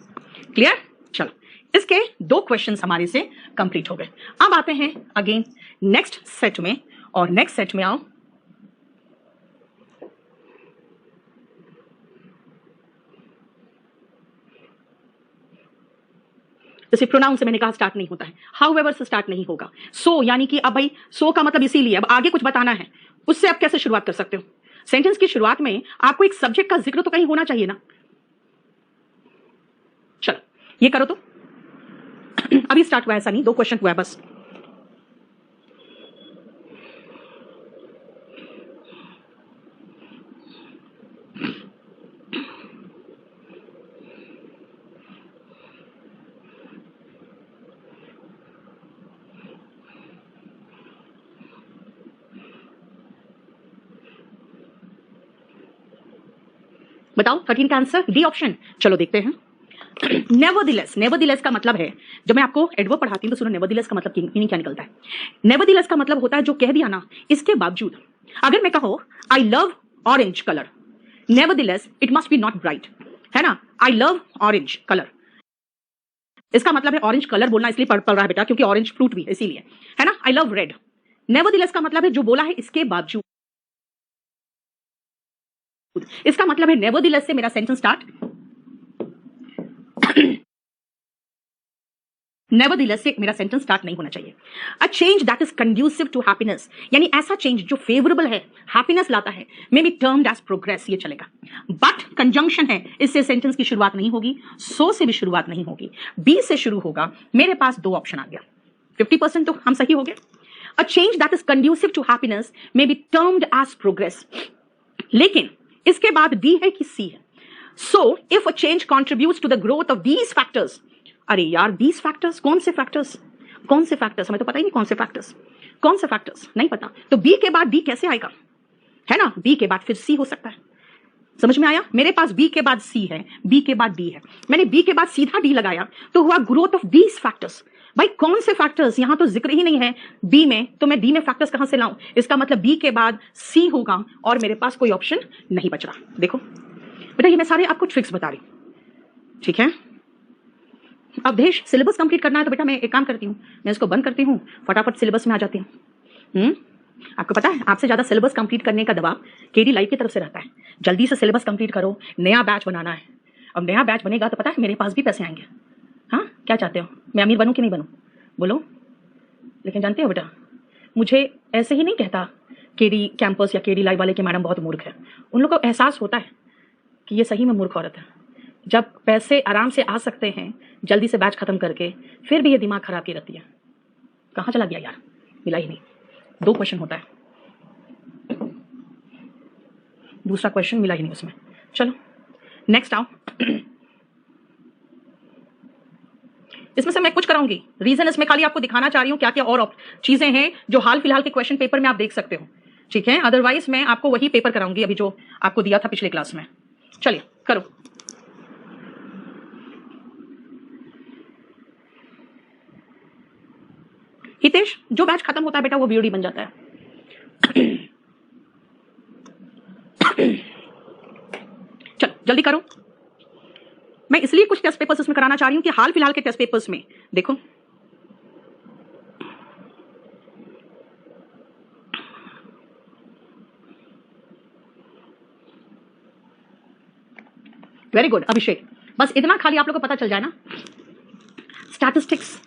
क्लियर। चलो इसके 2 क्वेश्चंस हमारे से कंप्लीट हो गए। अब आते हैं अगेन नेक्स्ट सेट में, और नेक्स्ट सेट में आओ, जैसे प्रोनाउन से मैंने कहा स्टार्ट नहीं होता है, हाउएवर से स्टार्ट नहीं होगा। सो यानी कि अब भाई सो का मतलब इसीलिए, अब आगे कुछ बताना है, उससे आप कैसे शुरुआत कर सकते हो? सेंटेंस की शुरुआत में आपको एक सब्जेक्ट का जिक्र तो कहीं होना चाहिए ना। ये करो तो अभी स्टार्ट हुआ है, ऐसा नहीं, 2 क्वेश्चन हुआ है बस। बताओ 13 का आंसर डी ऑप्शन। चलो देखते हैं। नेवरदिलेस, नेवरदिलेस का मतलब है, जब मैं आपको एडवर्ब पढ़ाती हूं तो सुनो नेवरदिलेस का मतलब मीनिंग क्या निकलता है। नेवरदिलेस का मतलब होता है जो कह दिया ना, इसके बावजूद। अगर मैं कहो I love orange colour, nevertheless it must be not bright, है ना। आई लव ऑरेंज कलर, इसका मतलब है ऑरेंज कलर बोलना इसलिए पढ़ रहा है बेटा क्योंकि ऑरेंज फ्रूट भी है इसीलिए, है ना। आई लव रेड, नेवरदिलेस का मतलब है जो बोला है इसके बावजूद। इसका मतलब है नेवरदिलेस से मेरा सेंटेंस स्टार्ट नेवरदिलेस से मेरा सेंटेंस स्टार्ट नहीं होना चाहिए। A change that is conducive to happiness, यानी ऐसा चेंज जो फेवरेबल है, हैप्पीनेस लाता है, may be termed as progress, ये चलेगा। बट कंजंक्शन है, इससे सेंटेंस की शुरुआत नहीं होगी, सो से भी शुरुआत नहीं होगी, बी से शुरू होगा। मेरे पास 2 ऑप्शन आ गया, 50% तो हम सही हो गए। A change that is conducive to happiness may be termed as progress, लेकिन इसके बाद बी है कि सी है। So if a change contributes to the growth of these factors, अरे यार दीज फैक्टर्स, कौन से फैक्टर्स, कौन से फैक्टर्स, हमें तो पता ही नहीं कौन से फैक्टर्स, कौन से फैक्टर्स नहीं पता, तो बी के बाद डी कैसे आएगा, है ना। बी के बाद फिर सी हो सकता है, समझ में आया। मेरे पास बी के बाद सी है, बी के बाद डी है, मैंने बी के बाद सीधा डी लगाया तो हुआ ग्रोथ ऑफ दीज फैक्टर्स। भाई कौन से फैक्टर्स, यहां तो जिक्र ही नहीं है बी में, तो मैं डी में फैक्टर्स कहां से लाऊं। इसका मतलब बी के बाद सी होगा और मेरे पास कोई ऑप्शन नहीं बच रहा। देखो बेटा ये मैं सारे आपको ट्रिक्स बता रही, ठीक है। अवधेश सिलेबस कंप्लीट करना है तो बेटा मैं एक काम करती हूँ, मैं इसको बंद करती हूँ, फटाफट सिलेबस में आ जाती हूँ। आपको पता है आपसे ज्यादा सिलेबस कंप्लीट करने का दबाव केडी लाइव की तरफ से रहता है। जल्दी से सिलेबस कंप्लीट करो, नया बैच बनाना है। अब नया बैच बनेगा तो पता है मेरे पास भी पैसे आएंगे। हाँ क्या चाहते हो, मैं अमीर बनूं कि नहीं बनूं, बोलो। लेकिन जानते हो बेटा, मुझे ऐसे ही नहीं कहता केडी कैंपस या केडी लाइव वाले के मैडम बहुत मूर्ख है। उन लोगों को एहसास होता है कि ये सही में मूर्ख औरत है। जब पैसे आराम से आ सकते हैं जल्दी से बैच खत्म करके, फिर भी ये दिमाग खराब की रहती है। कहाँ चला गया यार, मिला ही नहीं। 2 क्वेश्चन होता है, दूसरा क्वेश्चन मिला ही नहीं उसमें। चलो नेक्स्ट आओ। इसमें से मैं कुछ कराऊंगी, रीजन इसमें खाली आपको दिखाना चाह रही हूं क्या क्या और चीजें हैं जो हाल फिलहाल के क्वेश्चन पेपर में आप देख सकते हो, ठीक है। अदरवाइज मैं आपको वही पेपर कराऊंगी अभी जो आपको दिया था पिछले क्लास में। चलिए करो। हितेश जो बैच खत्म होता है बेटा वो वीओडी बन जाता है। चलो जल्दी करो। मैं इसलिए कुछ टेस्ट पेपर्स इसमें कराना चाह रही हूं कि हाल फिलहाल के टेस्ट पेपर्स में देखो, वेरी गुड अभिषेक, बस इतना खाली आप लोगों को पता चल जाए ना। स्टैटिस्टिक्स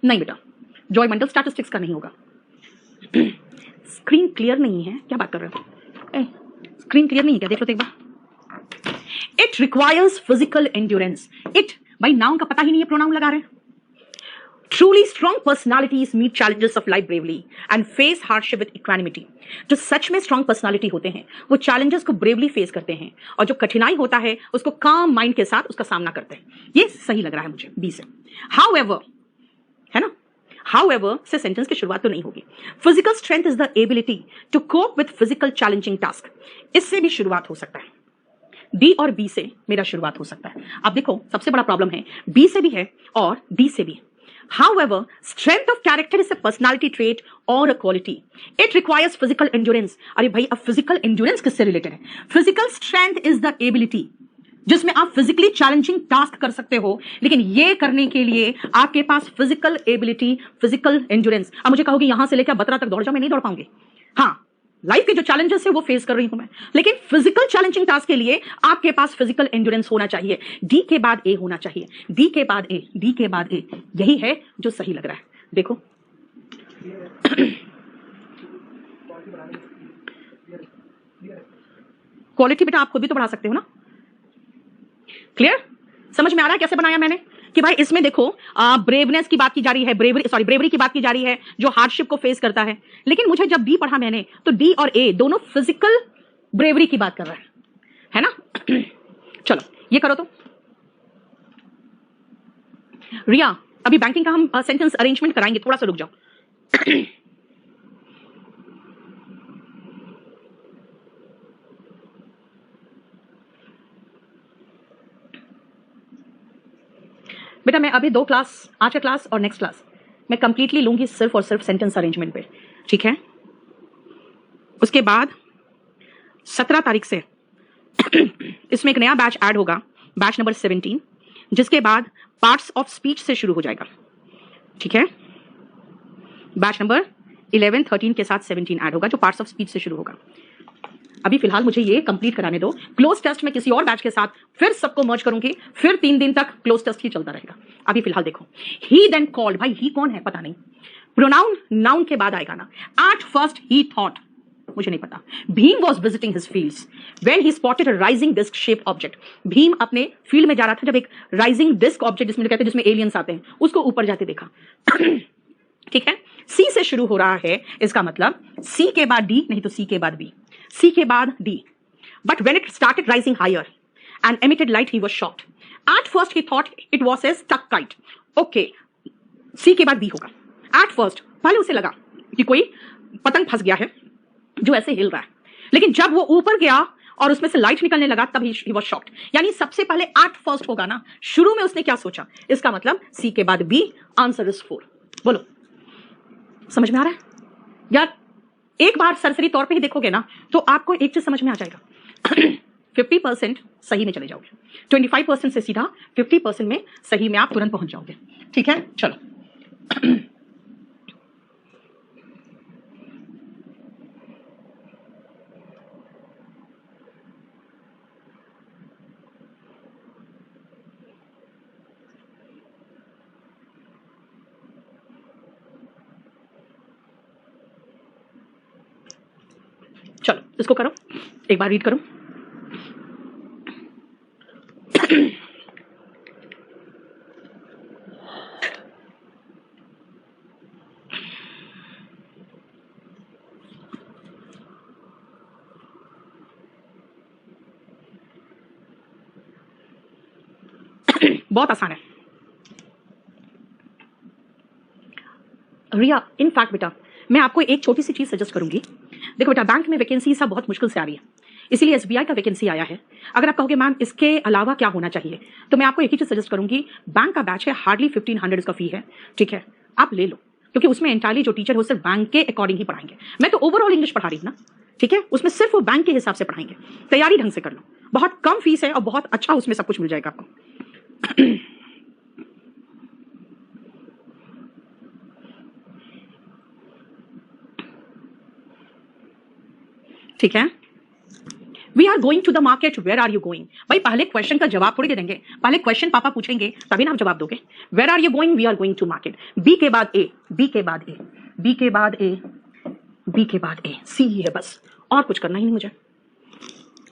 नहीं बेटा, जॉय मंडल स्टैटिस्टिक्स का नहीं होगा। स्क्रीन क्लियर नहीं है, क्या बात कर रहे हो, स्क्रीन क्लियर नहीं है क्या, देख लो तो एक बार। It requires physical endurance, it भाई नाउन का पता ही नहीं है, प्रोनाउन लगा रहे हैं। Truly strong personalities meet challenges of life bravely and face hardship with equanimity. जो सच में स्ट्रॉन्ग पर्सनालिटी होते हैं वो चैलेंजेस को ब्रेवली फेस करते हैं और जो कठिनाई होता है उसको काम माइंड के साथ उसका सामना करते हैं। ये सही लग रहा है मुझे बी से। However, है ना, however से सेंटेंस की शुरुआत तो नहीं होगी। Physical strength is the ability to cope with physical challenging task, इससे भी शुरुआत हो सकता है। डी और बी से मेरा शुरुआत हो सकता है। अब देखो सबसे बड़ा प्रॉब्लम है बी से भी है और डी से भी। However, strength of character is a personality trait or a quality. It requires physical endurance. अरे भाई अब physical endurance किससे रिलेटेड है? Physical strength is the ability जिसमें आप फिजिकली चैलेंजिंग टास्क कर सकते हो, लेकिन ये करने के लिए आपके पास फिजिकल एबिलिटी, फिजिकल एंड्योरेंस। अब मुझे कहोगे यहां से लेकर बत्रा तक दौड़ जाओ, मैं नहीं दौड़ पाऊंगी। हाँ लाइफ के जो चैलेंजेस है वो फेस कर रही हूं मैं, लेकिन फिजिकल चैलेंजिंग टास्क के लिए आपके पास फिजिकल एंड्योरेंस होना चाहिए। डी के बाद ए होना चाहिए, डी के बाद ए, डी के बाद ए, यही है जो सही लग रहा है। देखो क्वालिटी बेटा आप खुद भी तो बढ़ा सकते हो ना। क्लियर, समझ में आ रहा है कैसे बनाया मैंने कि भाई इसमें देखो ब्रेवनेस की बात की जा रही है, ब्रेवरी की बात की जा रही है जो हार्डशिप को फेस करता है। लेकिन मुझे जब डी पढ़ा मैंने तो डी और ए दोनों फिजिकल ब्रेवरी की बात कर रहा है ना। चलो ये करो तो रिया, अभी बैंकिंग का हम सेंटेंस अरेंजमेंट कराएंगे, थोड़ा सा रुक जाओ। बेटा मैं अभी 2 क्लास, आज का क्लास और नेक्स्ट क्लास मैं कंप्लीटली लूंगी सिर्फ और सिर्फ सेंटेंस अरेंजमेंट पे, ठीक है। उसके बाद 17 तारीख से इसमें एक नया बैच ऐड होगा, बैच नंबर 17, जिसके बाद पार्ट्स ऑफ स्पीच से शुरू हो जाएगा, ठीक है। बैच नंबर 11, 13 के साथ 17 ऐड होगा जो पार्ट्स ऑफ स्पीच से शुरू होगा। अभी फिलहाल मुझे ये कंप्लीट कराने दो। क्लोज टेस्ट में किसी और बैच के साथ फिर सबको मर्ज करूंगी, फिर 3 दिन तक क्लोज टेस्ट ही चलता रहेगा। अभी फिलहाल देखो, ही देन कॉल्ड, भाई ही कौन है पता नहीं, प्रोनाउन नाउन के बाद आएगा ना। एट फर्स्ट ही थॉट, मुझे नहीं पता। Bhim was visiting his fields when he spotted a rising disc shape object. Bhim अपने फील्ड में जा रहा था जब एक राइजिंग डिस्क ऑब्जेक्ट, जिसमें कहते हैं जिसमें एलियंस आते हैं, उसको ऊपर जाते देखा। ठीक है, सी से शुरू हो रहा है, इसका मतलब सी के बाद डी, नहीं तो सी के बाद बी, सी के बाद D. But when it started rising higher and emitted light he was shocked. At first he thought it was a stuck kite. Okay, C के बाद बी होगा। एट फर्स्ट, पहले उसे लगा कि कोई पतंग फंस गया है जो ऐसे हिल रहा है, लेकिन जब वो ऊपर गया और उसमें से लाइट निकलने लगा तब ही वाज शॉक्ड। यानी सबसे पहले एट फर्स्ट होगा ना, शुरू में उसने क्या सोचा, इसका मतलब सी के बाद बी, आंसर इज 4। बोलो समझ में आ रहा है यार? एक बार सरसरी तौर पे ही देखोगे ना तो आपको एक चीज समझ में आ जाएगा। 50% सही में चले जाओगे, 25% से सीधा 50% में सही में आप तुरंत पहुंच जाओगे, ठीक है। चलो चलो इसको करो, एक बार रीड करो। बहुत आसान है रिया। इन फैक्ट बेटा मैं आपको एक छोटी सी चीज सजेस्ट करूंगी। देखो बेटा, बैंक में वैकेंसी सब बहुत मुश्किल से आ रही है, इसीलिए एसबीआई का वैकेंसी आया है। अगर आप कहोगे मैम इसके अलावा क्या होना चाहिए, तो मैं आपको एक ही चीज सजेस्ट करूंगी। बैंक का बैच है, हार्डली 1500 इसका फी है, ठीक है, आप ले लो, क्योंकि उसमें एंटायरली जो टीचर हो सिर्फ बैंक के अकॉर्डिंग ही पढ़ाएंगे। मैं तो ओवरऑल इंग्लिश पढ़ा रही हूँ ना, ठीक है, उसमें सिर्फ वो बैंक के हिसाब से पढ़ाएंगे। तैयारी ढंग से कर लो, बहुत कम फीस है और बहुत अच्छा उसमें सब कुछ मिल जाएगा आपको। ठीक है, we are going to the market, where are you going. भाई पहले क्वेश्चन का जवाब थोड़ी दे देंगे, पहले क्वेश्चन पापा पूछेंगे तभी ना आप जवाब दोगे। Where are you going, we are going to market. B के बाद ए, बी के बाद ए, बी के बाद ए, बी के बाद ए, सी ही है बस, और कुछ करना ही नहीं मुझे,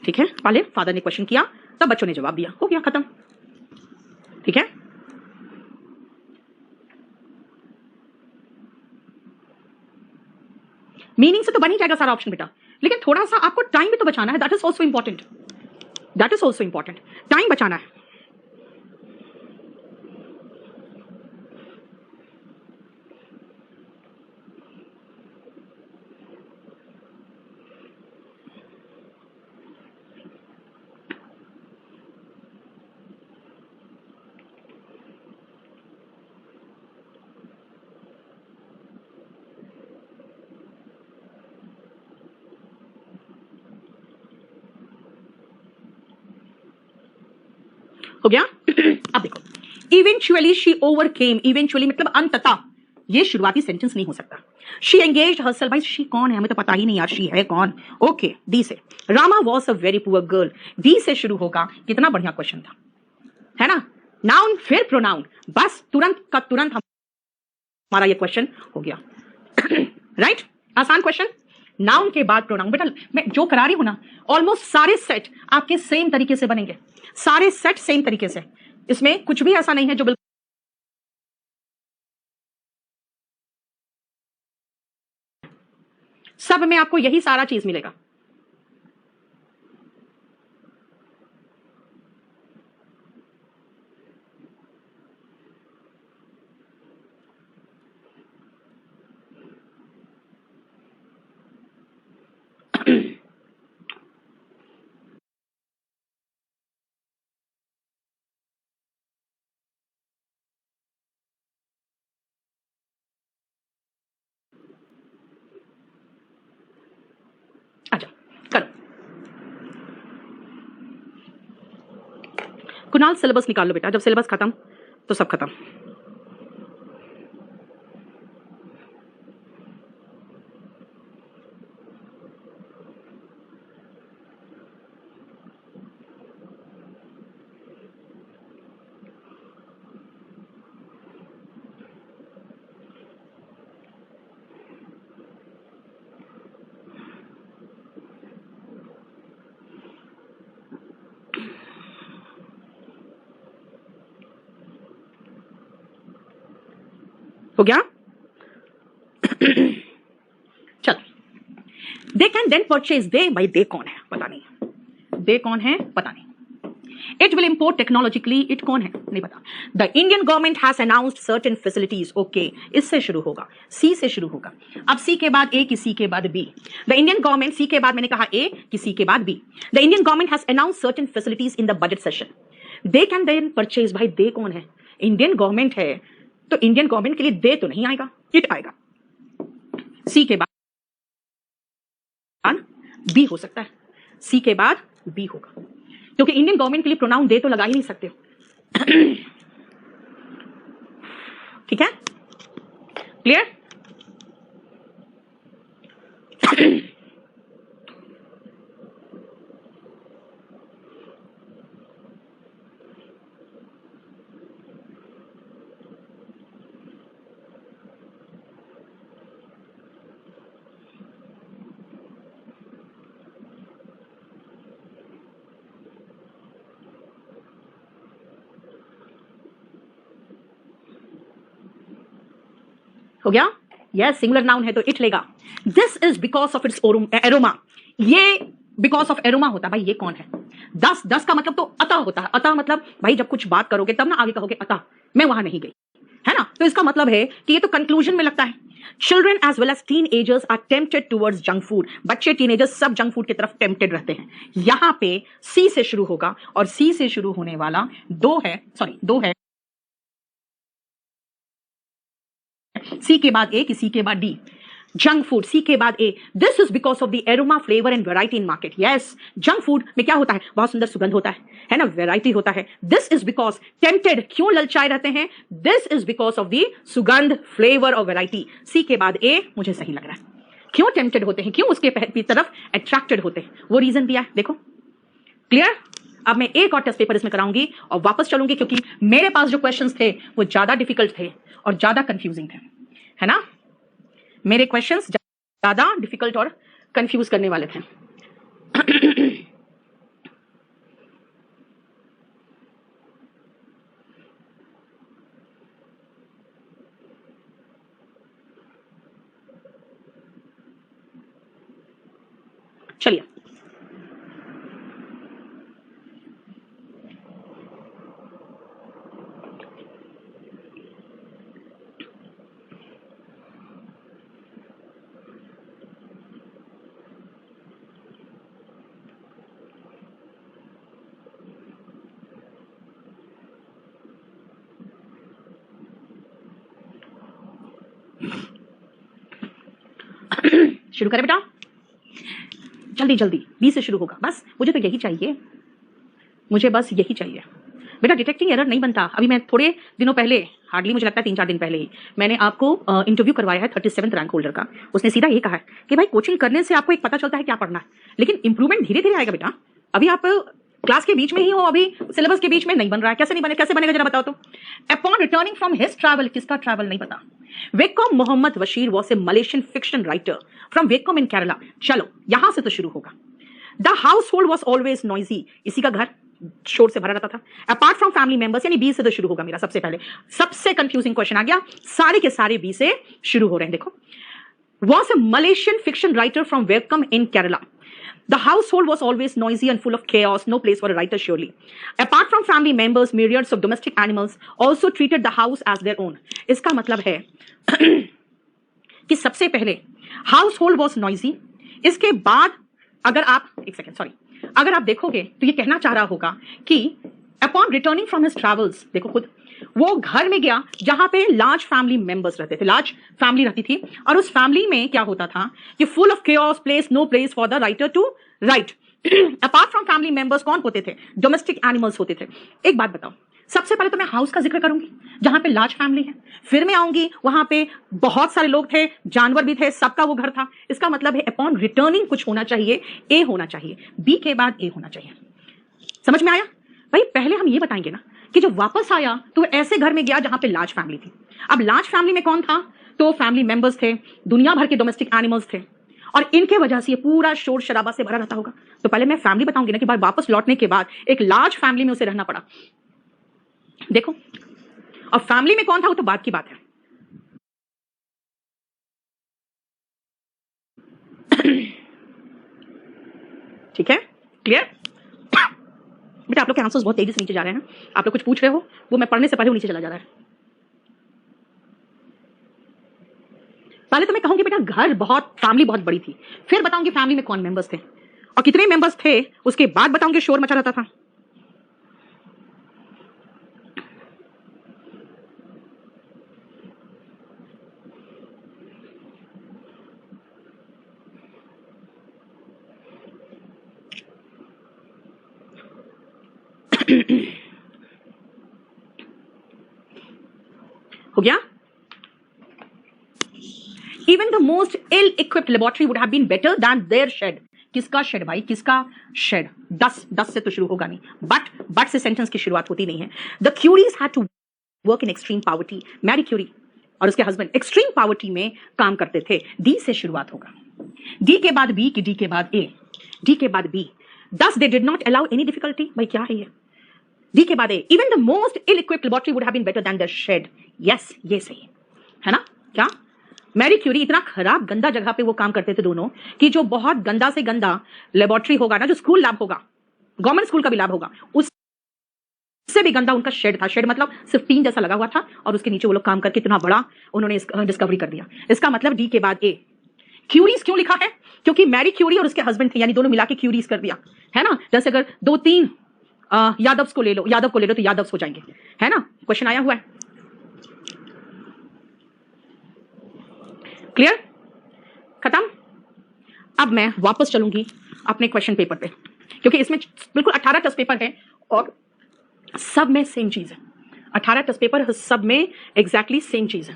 ठीक है। पहले फादर ने क्वेश्चन किया, तब बच्चों ने जवाब दिया, हो गया खत्म, ठीक है। मीनिंग से तो बन ही जाएगा सारा ऑप्शन बेटा, लेकिन थोड़ा सा आपको टाइम भी तो बचाना है। That is also important, that is also important, time बचाना है। हो गया। अब देखो, इवेंचुअली शी ओवरकेम, इवेंचुअली मतलब अंततः, ये शुरुआती सेंटेंस नहीं हो सकता। शी एंगेज्ड हरसेल्फ, भाई शी कौन है, हमें तो पता ही नहीं यार शी है कौन। ओके, डी से, Rama was a very poor girl, D से शुरू होगा। कितना बढ़िया क्वेश्चन था, है ना। नाउन फिर प्रोनाउन, बस तुरंत का तुरंत हमारा ये क्वेश्चन हो गया। राइट, आसान क्वेश्चन। नाउन के बाद प्रोनाउन। बेटा मैं जो करा रही हूं ना, ऑलमोस्ट सारे सेट आपके सेम तरीके से बनेंगे, सारे सेट सेम तरीके से। इसमें कुछ भी ऐसा नहीं है जो बिल्कुल सब में आपको यही सारा चीज मिलेगा। अच्छा करो, कुणाल सिलेबस निकाल लो बेटा, जब सिलेबस खत्म तो सब खत्म। हो गया? चल, दे कैन देन परचेज, दे भाई दे कौन है पता नहीं, दे कौन है पता नहीं। It will import technologically, it कौन है नहीं पता। The Indian government has announced certain facilities, okay इससे शुरू होगा, सी से शुरू होगा। अब सी के बाद ए कि सी के बाद B. The Indian government, C के बाद मैंने कहा ए कि सी के बाद B. The Indian government has announced certain facilities in the budget session. They can then purchase, भाई दे कौन है? इंडियन गवर्नमेंट है तो इंडियन गवर्नमेंट के लिए दे तो नहीं आएगा, इट आएगा। सी के बाद बी हो सकता है, सी के बाद बी होगा, क्योंकि इंडियन गवर्नमेंट के लिए प्रोनाउन दे तो लगा ही नहीं सकते हो। ठीक है, क्लियर? हो गया? यस, सिंगुलर नाउन है तो इट लेगा। This is because of it's aroma, ये बिकॉज ऑफ एरोमा होता है। भाई ये कौन है? दस, दस का मतलब तो अतः होता है। अतः मतलब भाई जब कुछ बात करोगे तब ना आगे कहोगे अतः मैं वहां नहीं गई, है ना? तो इसका मतलब है कि ये तो कंक्लूजन में लगता है। Children as well as teenagers are tempted towards junk food, बच्चे टीनेजर्स सब जंक फूड की तरफ टेम्पटेड रहते हैं। यहां पे सी से शुरू होगा और सी से शुरू होने वाला दो है, सी के बाद ए कि सी के बाद डी। जंक फूड, सी के बाद A. This is because of the aroma, flavour and variety in market. Yes, junk food में क्या होता है? बहुत सुंदर सुगंध होता है ना, वेराइटी होता है। दिस इज बिकॉज टेम्पटेड, क्यों ललचाए रहते हैं? This is because of the सुगंध, फ्लेवर और वेराइटी। सी के बाद ए मुझे सही लग रहा है। क्यों टेम्पटेड होते हैं, क्यों उसके तरफ अट्रैक्टेड होते हैं, वो रीजन दिया है, देखो। क्लियर? अब मैं एक और टेस्ट पेपर इसमें कराऊंगी और वापस चलूंगी, क्योंकि मेरे पास जो क्वेश्चंस थे वो ज्यादा डिफिकल्ट थे और ज्यादा कंफ्यूजिंग थे, है ना? मेरे क्वेश्चंस ज्यादा डिफिकल्ट और कंफ्यूज करने वाले थे। चलिए, शुरू करें बेटा? जल्दी जल्दी, बी से शुरू होगा। बस मुझे तो यही चाहिए, मुझे बस यही चाहिए बेटा। डिटेक्टिंग एरर नहीं बनता। अभी मैं थोड़े दिनों पहले, हार्डली मुझे लगता है 3-4 दिन पहले ही, मैंने आपको इंटरव्यू करवाया है 37th रैंक होल्डर का। उसने सीधा ये कहा है कि भाई कोचिंग करने से आपको एक पता चलता है क्या पढ़ना है, लेकिन इंप्रूवमेंट धीरे धीरे आएगा बेटा। अभी आप क्लास के बीच में ही हो, अभी सिलेबस के बीच में नहीं बन रहा है। कैसे नहीं बने, कैसे बनेगा जरा बताओ तो। Upon returning from his travel, किसका ट्रैवल नहीं पता। Vaikom Mohammad Basheer was a Malaysian fiction writer from Vaikom in Kerala. चलो यहां से तो शुरू होगा। The household was always noisy, इसी का घर, शोर से भरा रहता था। अपार्ट फ्रॉम फैमिली मेंबर्स, यानी बी से तो शुरू होगा मेरा सबसे पहले। सबसे कंफ्यूजिंग क्वेश्चन आ गया, सारे के सारे बी से शुरू हो रहे हैं। देखो, was a Malaysian fiction writer from Welcome in Kerala. The household was always noisy and full of chaos, no place for a writer surely. Apart from family members, myriads of domestic animals also treated the house as their own. इसका मतलब है कि सबसे पहले household was noisy, इसके बाद अगर आप अगर आप देखोगे तो ये कहना चाह रहा होगा कि upon returning from his travels, देखो खुद वो घर में गया जहां पे लार्ज फैमिली मेंबर्स रहते थे, लार्ज फैमिली रहती थी, और उस फैमिली में क्या होता था कि full of chaos, place no place for the writer to write. Apart from family members कौन होते थे? डोमेस्टिक एनिमल्स होते थे। एक बात बताओ, सबसे पहले तो मैं हाउस का जिक्र करूंगी जहां पे लार्ज फैमिली है, फिर मैं आऊंगी वहां पे बहुत सारे लोग थे, जानवर भी थे, सबका वो घर था। इसका मतलब है अपॉन रिटर्निंग कुछ होना चाहिए, ए होना चाहिए, बी के बाद ए होना चाहिए। समझ में आया भाई? पहले हम ये बताएंगे ना कि जो वापस आया तो वो ऐसे घर में गया जहां पे लार्ज फैमिली थी। अब लार्ज फैमिली में कौन था? तो फैमिली मेंबर्स थे, दुनिया भर के डोमेस्टिक एनिमल्स थे, और इनके वजह से ये पूरा शोर शराबा से भरा रहता होगा। तो पहले मैं फैमिली बताऊंगी ना कि भाई वापस लौटने के बाद एक लार्ज फैमिली में उसे रहना पड़ा। देखो, और फैमिली में कौन था वो तो बात की बात है। ठीक है, क्लियर? बेटा आप लोग के आंसर्स बहुत तेजी से नीचे जा रहे हैं। आप लोग कुछ पूछ रहे हो, वो मैं पढ़ने से पहले वो नीचे चला जा रहा है। पहले तो मैं कहूंगी बेटा घर बहुत, फैमिली बहुत बड़ी थी, फिर बताऊंगी फैमिली में कौन मेंबर्स थे और कितने मेंबर्स थे, उसके बाद बताऊंगी शोर मचा रहता था। हो गया? Even the most ill-equipped laboratory would have been better than their shed. किसका शेड भाई? किसका शेड? 10 से तो शुरू होगा नहीं, बट से सेंटेंस की शुरुआत होती नहीं है। The Curies had to work in extreme poverty. Marie Curie और उसके हस्बैंड एक्सट्रीम पॉवर्टी में काम करते थे। डी से शुरुआत होगा, डी के बाद बी, की डी के बाद ए, डी के बाद B. Thus they did not allow any difficulty. भाई क्या है ये? डी के बाद ए। Even the most ill-equipped laboratory would have been better than their shed. Yes, ये सही है ना? क्या? मैरी क्यूरी इतना खराब गंदा जगह पे वो काम करते थे दोनों कि जो बहुत गंदा से गंदा लेबोरेटरी होगा ना, जो स्कूल लैब होगा, गवर्नमेंट स्कूल का भी लैब होगा, उससे भी गंदा उनका शेड था। शेड मतलब सिर्फ टीन जैसा लगा हुआ था और उसके नीचे वो लोग काम करके इतना बड़ा उन्होंने डिस्कवरी कर दिया। इसका मतलब डी के बाद ए। क्यूरीज क्यों लिखा है? क्योंकि मैरी क्यूरी और उसके हस्बैंड थे, यानी दोनों मिला के क्यूरीज कर दिया, है ना? जैसे अगर 2-3 यादव को ले लो तो यादव्स हो जाएंगे, है ना? क्वेश्चन आया हुआ है, क्लियर? खत्म? अब मैं वापस चलूंगी अपने क्वेश्चन पेपर पे, क्योंकि इसमें बिल्कुल 18 टेस्ट पेपर है और सब में सेम चीज है। 18 टेस्ट पेपर सब में एग्जैक्टली सेम चीज है।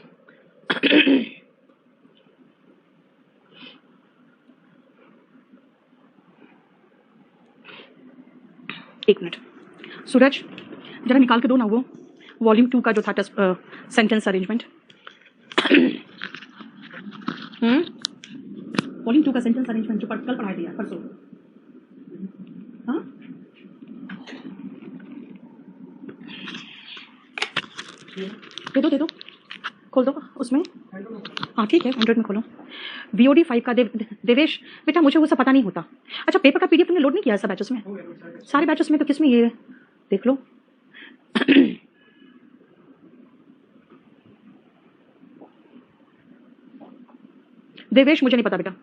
एक मिनट सूरज, जरा निकाल के दो ना वो वॉल्यूम 2 का जो था टेस्ट सेंटेंस अरेंजमेंट। वॉल्यूम 2 का सेंटेंस अरेंजमेंट जो कल पढ़ाया दिया परसों। हाँ, दे दो खोल दो उसमें। हाँ ठीक है, 100 में खोलो। VOD 5 का देवेश बेटा मुझे वो सब पता नहीं होता। अच्छा, पेपर का PDF तुमने लोड नहीं किया है सब बैचेस में? सारे बैचेस में तो किसमें ये देख लो। देवेश मुझे नहीं पता बेटा।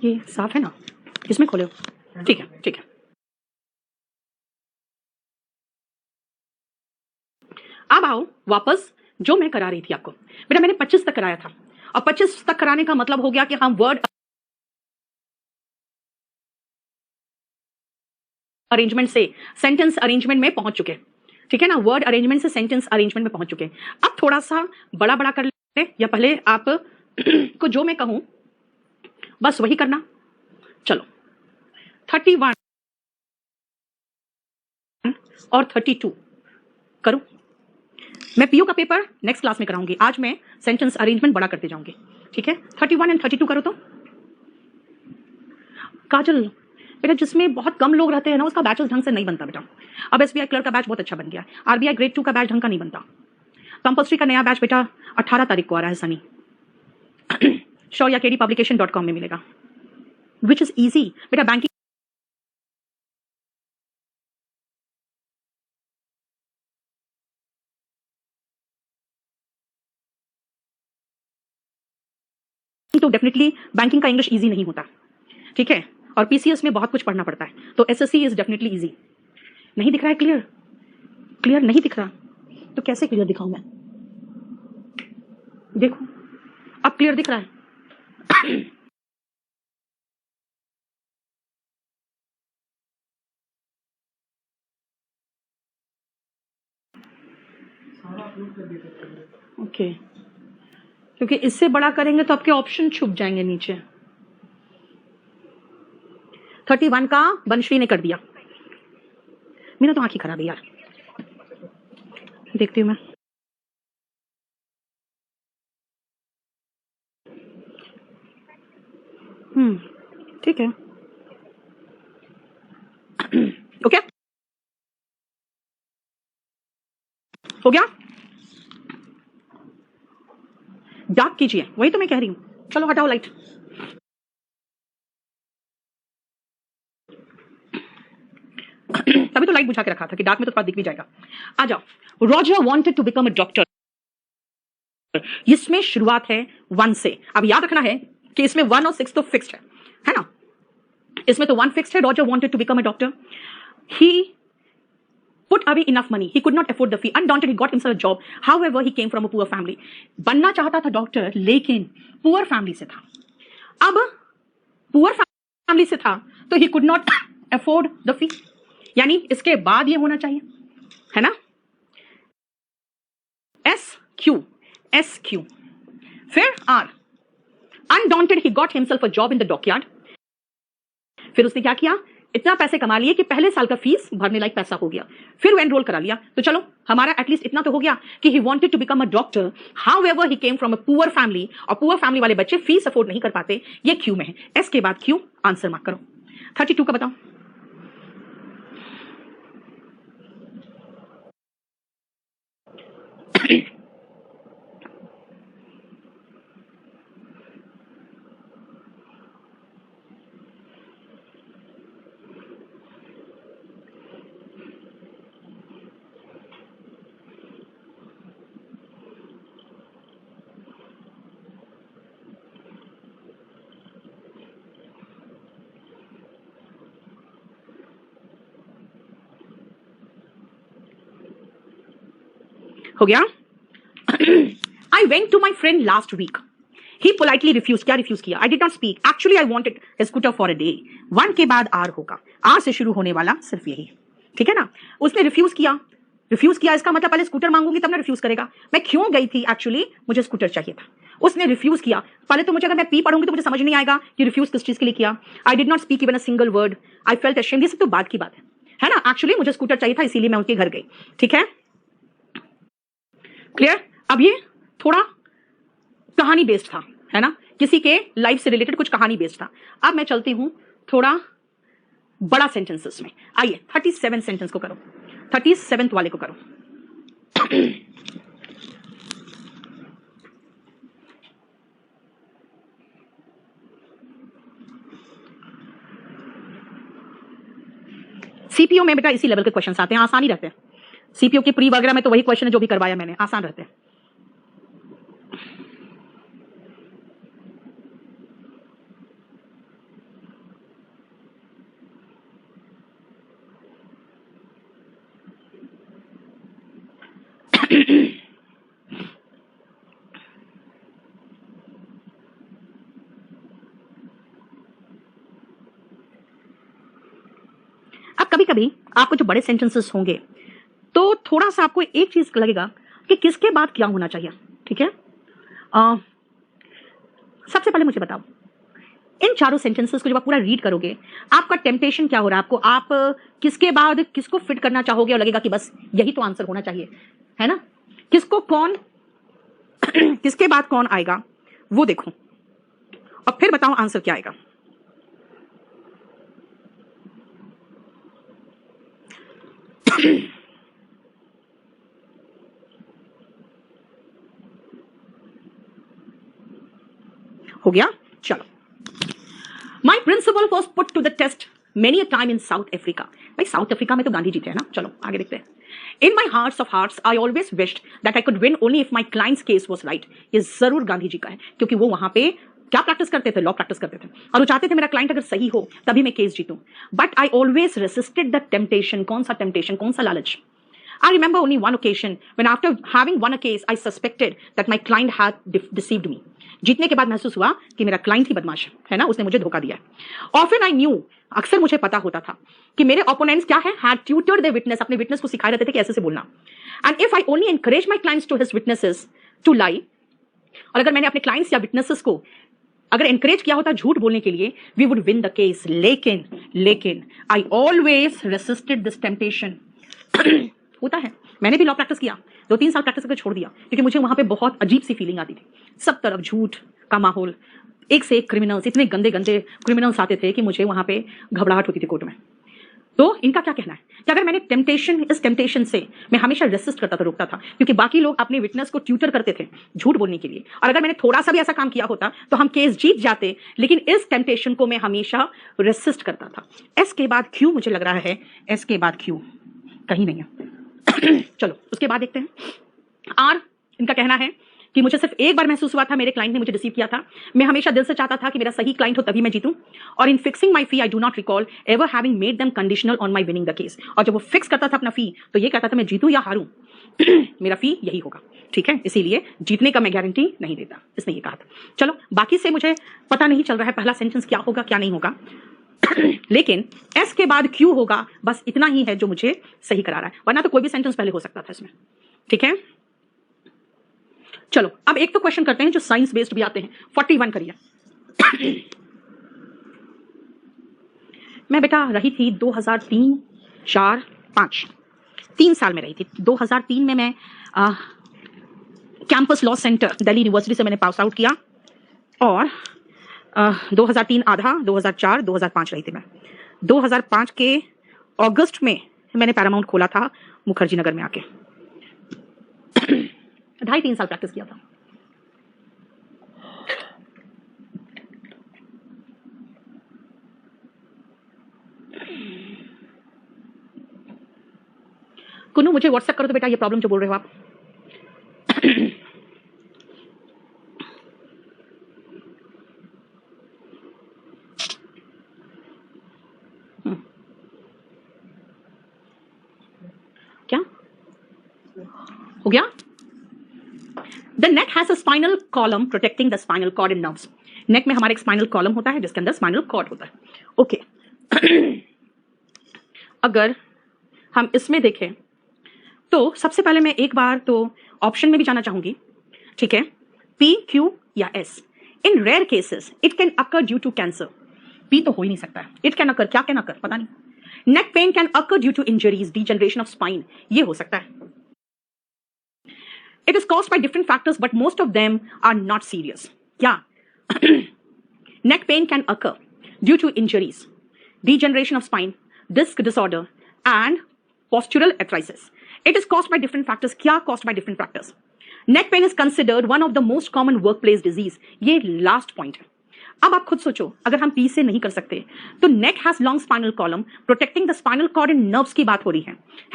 ये साफ है ना? इसमें खोले हो? ठीक है ठीक है। अब आओ वापस जो मैं करा रही थी आपको। बेटा मैंने 25 तक कराया था और 25 तक कराने का मतलब हो गया कि हम वर्ड अरेंजमेंट से सेंटेंस अरेंजमेंट में पहुंच चुके, ठीक है ना? वर्ड अरेंजमेंट से सेंटेंस अरेंजमेंट में पहुंच चुके। अब थोड़ा सा बड़ा बड़ा कर ले, या पहले आप को जो मैं कहूं बस वही करना। चलो 31 और 32 करूं? मैं पीओ का पेपर नेक्स्ट क्लास में कराऊंगी, आज मैं सेंटेंस अरेंजमेंट बड़ा करते जाऊंगी, ठीक है? 31 एंड 32 करो तो। काजल बेटा जिसमें बहुत कम लोग रहते हैं ना उसका बैच ढंग से नहीं बनता बेटा। अब एसबीआई क्लर्क का बैच बहुत अच्छा बन गया, आरबीआई ग्रेड 2 का बैच ढंग का नहीं बनता। कंपल्सरी का नया बैच बेटा 18 तारीख को आ रहा है सनी, शौर्या केडी publication.com में मिलेगा, विच इज ईजी बेटा। बैंकिंग तो डेफिनेटली बैंकिंग का इंग्लिश इजी नहीं होता, ठीक है? और पीसीएस में बहुत कुछ पढ़ना पड़ता है, तो एसएससी इज डेफिनेटली इजी। नहीं दिख रहा है क्लियर? क्लियर नहीं दिख रहा तो कैसे क्लियर दिखाऊं मैं? देखो अब क्लियर दिख रहा है। ओके क्योंकि इससे बड़ा करेंगे तो आपके ऑप्शन छुप जाएंगे नीचे। 31 का बनश्री ने कर दिया, मेरा तो आंखी खराब है यार, देखती हूँ मैं। ठीक है ओके हो गया। डार्क कीजिए, वही तो मैं कह रही हूं। चलो हटाओ लाइट। तभी तो लाइट बुझा के रखा था कि डार्क में तो थोड़ा दिख भी जाएगा। आ जाओ। Roger wanted to become a doctor, इसमें शुरुआत है 1 से। अब याद रखना है कि इसमें 1 और 6 तो फिक्स्ड है ना? इसमें तो 1 फिक्स्ड है। Roger wanted to become a doctor, he put away enough money, he could not afford the fee, undaunted he got himself a job, however he came from a poor family। बनना चाहता था doctor लेकिन poor family से था। अब poor family से था तो he could not afford the fee, यानी इसके बाद ये होना चाहिए, है ना? SQ फिर R, undaunted he got himself a job in the dockyard। फिर उसने क्या किया? इतना पैसे कमा लिए कि पहले साल का फीस भरने लायक पैसा हो गया, फिर वो एनरोल करा लिया। तो चलो हमारा एटलीस्ट इतना तो हो गया कि he wanted to become a doctor, however he came from a poor family, और पुअर फैमिली वाले बच्चे फीस अफोर्ड नहीं कर पाते, ये क्यू में है। एस के बाद क्यू, आंसर मार्क करो। 32 का बताओ। हो गया? I went to my friend last week, he politely refused। क्या रिफ्यूज किया? I did not speak, actually I wanted a scooter for a day। 1 के बाद R होगा, R से शुरू होने वाला सिर्फ यही, ठीक है ना? उसने रिफ्यूज किया, इसका मतलब पहले स्कूटर मांगूंगी तब ना रिफ्यूज करेगा। मैं क्यों गई थी? एक्चुअली मुझे स्कूटर चाहिए था। उसने रिफ्यूज किया, पहले तो मुझे, अगर मैं पी पढ़ूंगी तो मुझे समझ नहीं आएगा कि रिफ्यूज किस चीज के लिए किया। I did not speak even a single word, I felt ashamed. ये सब तो बात की बात है ना? एक्चुअली मुझे स्कूटर चाहिए था इसीलिए मैं उनके घर गई, ठीक है? क्लियर? अब ये थोड़ा कहानी बेस्ड था, है ना? किसी के लाइफ से रिलेटेड कुछ कहानी बेस्ड था। अब मैं चलती हूं थोड़ा बड़ा सेंटेंसेस में। आइए 37 सेंटेंस को करो, 37th वाले को करो। सीपीओ में बेटा इसी लेवल के क्वेश्चंस आते हैं, आसान ही रहते हैं। सीपीओ की प्री वगैरह में तो वही क्वेश्चन है जो भी करवाया मैंने, आसान रहते हैं। अब कभी कभी आपको जो बड़े सेंटेंसेस होंगे तो थोड़ा सा आपको एक चीज लगेगा कि किसके बाद क्या होना चाहिए, ठीक है? सबसे पहले मुझे बताओ, इन चारों सेंटेंसेस को जब आप पूरा रीड करोगे, आपका टेम्पटेशन क्या हो रहा है आपको, आप किसके बाद किसको फिट करना चाहोगे और लगेगा कि बस यही तो आंसर होना चाहिए, है ना? किसको कौन किसके बाद कौन आएगा वो देखो और फिर बताओ आंसर क्या आएगा। हो गया? चलो। My principle was put to the test many a time in South Africa. भाई साउथ अफ्रीका में तो गांधी जी थे ना। चलो आगे देखते हैं। In my hearts of hearts I always wished that I could win only if my client's case was right. ये जरूर गांधी जी का है, क्योंकि वो वहां पे क्या प्रैक्टिस करते थे, लॉ प्रैक्टिस करते थे, और वो चाहते थे मेरा क्लाइंट अगर सही हो तभी मैं केस जीतूं। But I always resisted the temptation. कौन सा टेम्पटेशन, कौन सा लालच? I remember only one occasion when after having won a case, I suspected that my client had deceived me. जीतने के बाद महसूस हुआ कि मेरा क्लाइंट ही बदमाश है ना, उसने मुझे धोखा दिया है। Often I knew, अक्सर मुझे पता होता था कि मेरे ओपोनेंट्स क्या है, had tutored their witness, अपने विटनेस को सिखाए रहते थे कि ऐसे से बोलना। And if I only encourage my clients to his witnesses to lie, और अगर मैंने अपने क्लाइंट्स या विटनेसेस को अगर एनकरेज किया होता झूठ बोलने के लिए, we would win the case. लेकिन I always resisted this temptation. होता है, मैंने भी लॉ प्रैक्टिस किया, 2-3 साल प्रैक्टिस करके छोड़ दिया, क्योंकि मुझे वहां पे बहुत अजीब सी फीलिंग आती थी। सब तरफ झूठ का माहौल, एक से एक क्रिमिनल्स, इतने गंदे गंदे क्रिमिनल्स आते थे कि मुझे वहां पे घबराहट होती थी कोर्ट में। तो इनका क्या कहना है कि अगर मैंने इस टेम्पटेशन से मैं हमेशा रेसिस्ट करता था, रोकता था, क्योंकि बाकी लोग अपने विटनेस को ट्यूटर करते थे झूठ बोलने के लिए, और अगर मैंने थोड़ा सा भी ऐसा काम किया होता तो हम केस जीत जाते, लेकिन इस टेम्पटेशन को मैं हमेशा रेसिस्ट करता था। एस के बाद क्यू, मुझे लग रहा है एस के बाद क्यू कहीं नहीं है। चलो उसके बाद देखते हैं। आर, इनका कहना है कि मुझे सिर्फ एक बार महसूस हुआ था मेरे क्लाइंट ने मुझे डिसीव किया था। मैं हमेशा दिल से चाहता था कि मेरा सही क्लाइंट हो तभी मैं जीतूं। और इन fixing my fee I do not recall ever having made them conditional on my winning the case. और जब वो फिक्स करता था अपना फी, तो ये कहता था मैं जीतूं या हारूं मेरा फी यही होगा, ठीक है, इसीलिए जीतने का मैं गारंटी नहीं देता, इसने ये कहा था। चलो बाकी से मुझे पता नहीं चल रहा है पहला सेंटेंस क्या होगा क्या नहीं होगा, लेकिन एस के बाद क्यू होगा, बस इतना ही है जो मुझे सही करा रहा है, वरना तो कोई भी सेंटेंस पहले हो सकता था इसमें, ठीक है। चलो अब एक तो क्वेश्चन करते हैं जो साइंस बेस्ड भी आते हैं। 41 करिए। मैं बेटा रही थी 2003, 4, 5 3 साल में रही थी। 2003 में मैं campus law centre Delhi university से मैंने पास आउट किया, और 2003 आधा, 2004, 2005 रही थी मैं। 2005 के अगस्त में मैंने पैरामाउंट खोला था मुखर्जी नगर में आके। 2.5-3 साल प्रैक्टिस किया था। कुन्नू मुझे व्हाट्सएप करो तो बेटा ये प्रॉब्लम जो बोल रहे हो आप। क्या हो गया? The neck has a spinal column protecting the spinal cord and nerves. नेक में हमारे एक स्पाइनल कॉलम होता है जिसके अंदर स्पाइनल कॉर्ड होता है। ओके अगर हम इसमें देखें तो सबसे पहले मैं एक बार तो ऑप्शन में भी जाना चाहूंगी, ठीक है, पी, क्यू या S. In rare cases it can occur due to cancer. P तो हो ही नहीं सकता है, इट कैन अकर, क्या कैन अकर पता नहीं। Neck pain can occur due to injuries, degeneration of spine, ये हो सकता है। It is caused by different factors, but most of them are not serious. Yeah. Neck pain can occur due to injuries, degeneration of spine, disc disorder, and postural arthritis. It is caused by different factors. क्या caused by different factors? Neck pain is considered one of the most common workplace disease. ये last point है। अब आप खुद सोचो, अगर हम P से नहीं कर सकते तो neck has long spinal column protecting the spinal cord and nerves की बात हो रही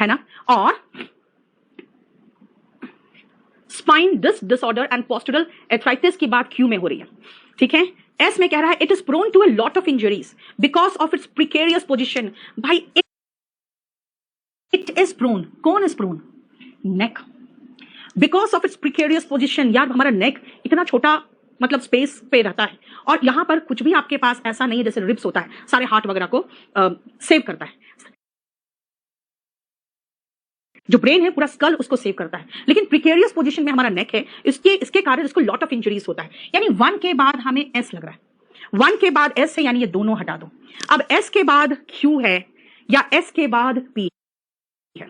है ना, और spine disc disorder and postural arthritis की बात क्यू में हो रही है, ठीक है। एस में कह रहा है it is prone to a lot of injuries because of its precarious position. भाई इट इज प्रोन, कौन is prone? Neck. Because of its precarious position, यार हमारा नेक इतना छोटा मतलब स्पेस पे रहता है, और यहां पर कुछ भी आपके पास ऐसा नहीं है जैसे रिब्स होता है, सारे हार्ट वगैरह को सेव करता है। जो ब्रेन है पूरा स्कल उसको सेव करता है, लेकिन प्रिकेरियस पोजीशन में हमारा नेक है, इसके कारण इसको लॉट ऑफ इंजरीज होता है। यानी 1 के बाद हमें एस लग रहा है। 1 के बाद S है, यानी ये दोनों हटा दो। अब S के बाद Q है या S के बाद P है।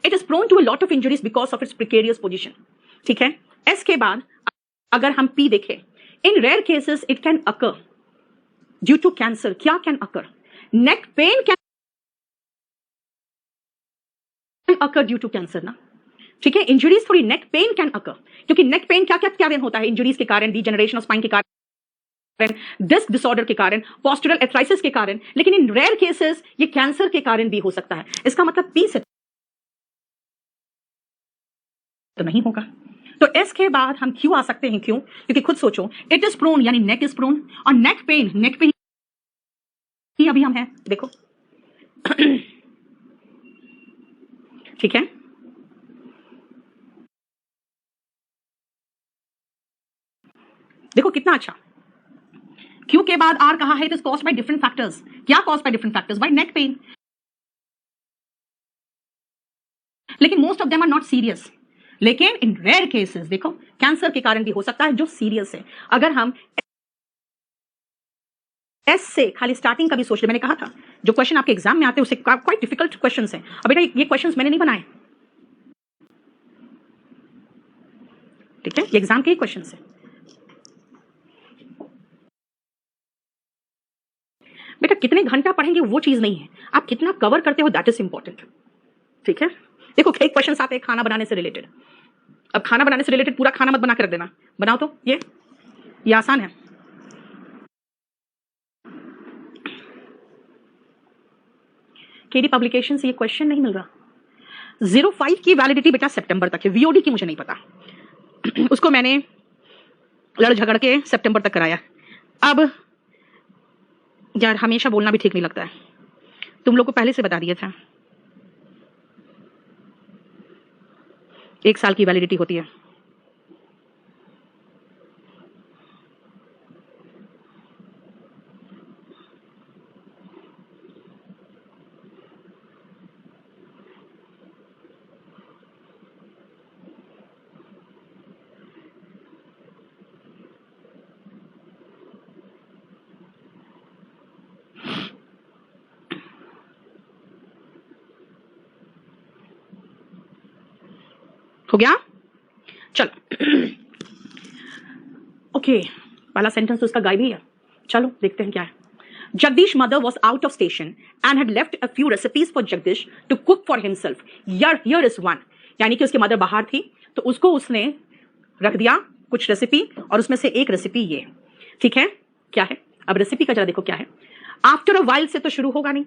It is prone to a lot of injuries because of its precarious position. ठीक है, S के बाद अगर हम P देखें, in rare cases it can occur due to cancer. क्या can occur? Neck pain can occur due to cancer ना, ठीक है। इंजरीज थोड़ी, नेक पेन कैन अकर, क्योंकि नेक पेन क्या क्या क्या होता है, इंजरीज के कारण, डिजेनरेशन ऑफ स्पाइन के कारण, डिस्क डिसऑर्डर के कारण, पोस्टरल एथराइसिस के कारण, लेकिन इन रेयर केसेस ये कैंसर के कारण भी हो सकता है। इसका मतलब पी से तो नहीं होगा। तो एस के बाद हम क्यू आ सकते हैं। क्यों? क्योंकि खुद सोचो, इट इज प्रोन यानी नेक इज प्रोन, और नेक पे ही अभी हम हैं, देखो। ठीक है, देखो कितना अच्छा। क्यू के बाद आर कहा है, it is caused by different factors. क्या caused by different factors? By neck pain, लेकिन most of them are not serious. लेकिन इन रेयर केसेस देखो, कैंसर के कारण भी हो सकता है जो सीरियस है। अगर हम एस से खाली स्टार्टिंग का भी सोच ले, मैंने कहा था जो क्वेश्चन आपके एग्जाम में आते हैं उससे क्वाइट डिफिकल्ट क्वेश्चंस हैं। अब बेटा ये क्वेश्चंस मैंने नहीं बनाए, ठीक है, ये एग्जाम के ही क्वेश्चंस हैं। बेटा कितने घंटा पढ़ेंगे वो चीज नहीं है, आप कितना कवर करते हो दैट इज इंपॉर्टेंट। ठीक है, देखो कई क्वेश्चंस आते हैं खाना बनाने से रिलेटेड। अब खाना बनाने से रिलेटेड पूरा खाना मत बना के रख देना, बनाओ तो ये आसान है। केडी पब्लिकेशन से ये क्वेश्चन नहीं मिल रहा। 05 की वैलिडिटी बेटा सितंबर तक है, वीओडी की मुझे नहीं पता, उसको मैंने लड़ झगड़ के सितंबर तक कराया। अब यार हमेशा बोलना भी ठीक नहीं लगता है, तुम लोग को पहले से बता दिया था 1 साल की वैलिडिटी होती है। हो गया, चलो। ओके, पहला सेंटेंस तो उसका गायब ही है। चलो देखते हैं क्या है। Jagdish mother was out of station and had left a few recipes for Jagdish to cook for himself. Here is one, यानी कि उसकी मदर बाहर थी तो उसको उसने रख दिया कुछ रेसिपी, और उसमें से एक रेसिपी ये, ठीक है। क्या है? अब रेसिपी का जरा देखो क्या है। आफ्टर अ वाइल से तो शुरू होगा नहीं,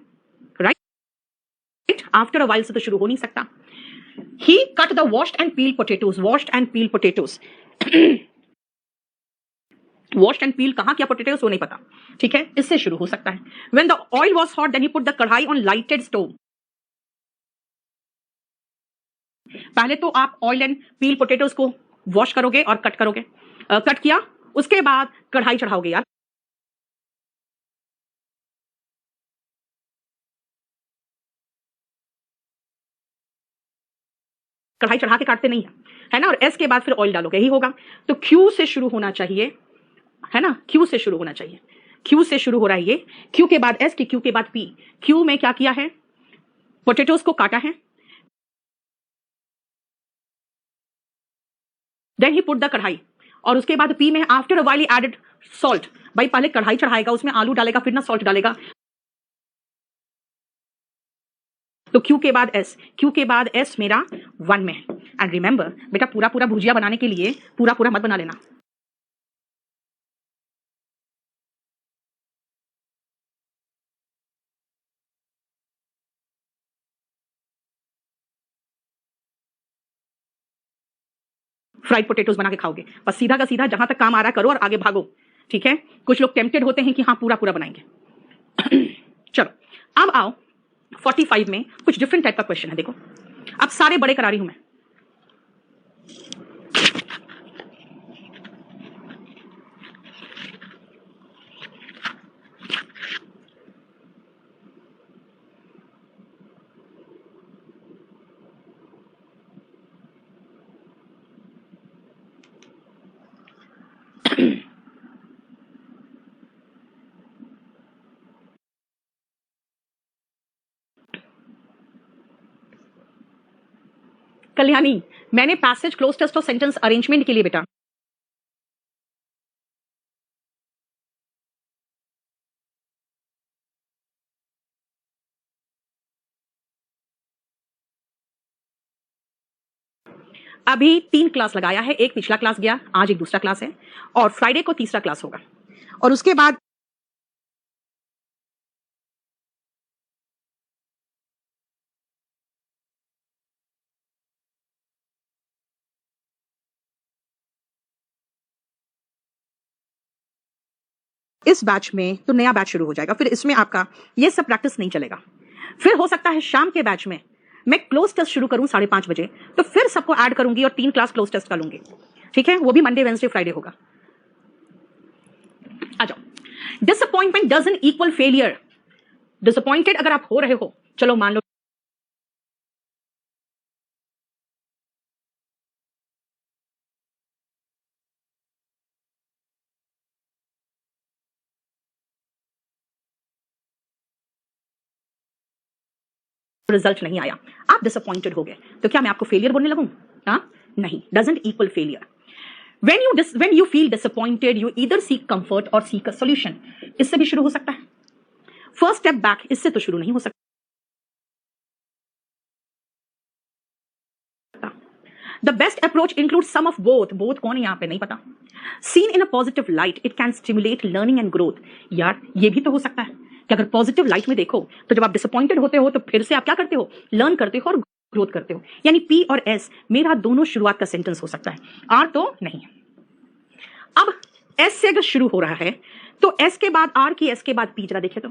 राइट? आफ्टर अ वाइल से तो शुरू हो नहीं सकता। He cut the washed and peeled potatoes. Washed and peeled potatoes. Washed and peeled कहाँ किया potatoes वो नहीं पता, ठीक है, इससे शुरू हो सकता है। When the oil was hot, then he put the कढ़ाई on lighted stove. पहले तो आप ऑयल एंड पील पोटेटोज को वॉश करोगे और कट करोगे, कट किया, उसके बाद कढ़ाई चढ़ाओगे। यार कढ़ाई चढ़ा के काटते नहीं है ना, और एस के बाद फिर ऑयल डालोगे, यही होगा। तो क्यू से शुरू होना चाहिए, है ना, क्यू से शुरू होना चाहिए। क्यू से शुरू हो रहा है ये, क्यू के बाद एस, क्यू के बाद पी। क्यू में क्या किया है? पोटेटोज को काटा है, देन ही पुट द कढ़ाई, और उसके बाद पी में after a while he added salt. भाई पहले कढ़ाई चढ़ाएगा, उसमें आलू डालेगा, फिर ना सॉल्ट डालेगा। तो क्यू के बाद एस, क्यू के बाद एस मेरा 1 में है। एंड रिमेंबर बेटा पूरा पूरा भुजिया बनाने के लिए पूरा पूरा मत बना लेना। फ्राइड पोटेटोज बना के खाओगे, बस सीधा का सीधा जहां तक काम आ रहा है करो और आगे भागो, ठीक है। कुछ लोग टेम्प्टेड होते हैं कि हाँ पूरा पूरा बनाएंगे। चलो अब आओ 45 में कुछ डिफरेंट टाइप का क्वेश्चन है। देखो अब सारे बड़े करा रही हूं मैं। कल्याणी, मैंने पैसेज, क्लोज टेस्ट और सेंटेंस अरेंजमेंट के लिए बेटा अभी 3 क्लास लगाया है। एक पिछला क्लास गया, आज एक दूसरा क्लास है और फ्राइडे को तीसरा क्लास होगा और उसके बाद इस बैच में तो नया बैच शुरू हो जाएगा, फिर इसमें आपका ये सब प्रैक्टिस नहीं चलेगा। फिर हो सकता है शाम के बैच में मैं क्लोज टेस्ट शुरू करूं 5:30 बजे, तो फिर सबको ऐड करूंगी और 3 क्लास क्लोज टेस्ट का लूंगी, ठीक है? वो भी मंडे, वेंसडे, फ्राइडे होगा। आ जाओ। Disappointment doesn't equal failure. Disappointed अगर आप हो रहे हो, चलो मान लो रिजल्ट नहीं आया, आप डिसअपॉइंटेड हो गए, तो क्या मैं आपको फेलियर बोलने लगूं? हाँ, नहीं, doesn't equal failure. when you feel disappointed, you either seek comfort or seek a solution। इससे भी शुरू हो सकता है। फर्स्ट स्टेप बैक, इससे तो शुरू नहीं हो सकता। The best approach includes some of both। both कौन है यहाँ पे नहीं पता। Seen in a positive light, it can stimulate learning and growth। यार ये भी तो हो सकता है कि अगर पॉजिटिव लाइट में देखो तो जब आप डिसअपॉइंटेड होते हो तो फिर से आप क्या करते हो? लर्न करते हो और ग्रोथ करते हो। यानी पी और एस मेरा दोनों शुरुआत का सेंटेंस हो सकता है, आर तो नहीं। अब एस से अगर शुरू हो रहा है तो एस के बाद आर की एस के बाद पी, जरा देखे तो।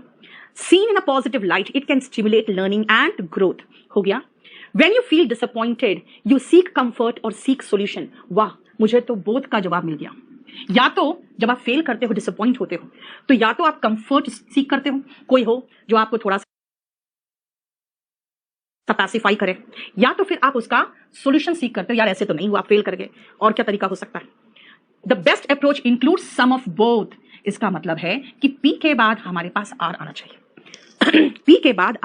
Seen in a positive light, it can stimulate learning and growth, हो गया। When you feel disappointed, you seek comfort or seek solution। वाह, मुझे तो बोथ का जवाब मिल गया। या तो जब आप फेल करते हो, डिसअपॉइंट होते हो, तो या तो आप कंफर्ट सीख करते हो, कोई हो जो आपको थोड़ा सा पैसिफाई करे, या तो फिर आप उसका सॉल्यूशन सीख करते हो, यार ऐसे तो नहीं हुआ, फेल कर गए, और क्या तरीका हो सकता है? The best approach includes some of both. इसका मतलब है कि पी के बाद हमारे पास आर आना चाहिए। पी के बाद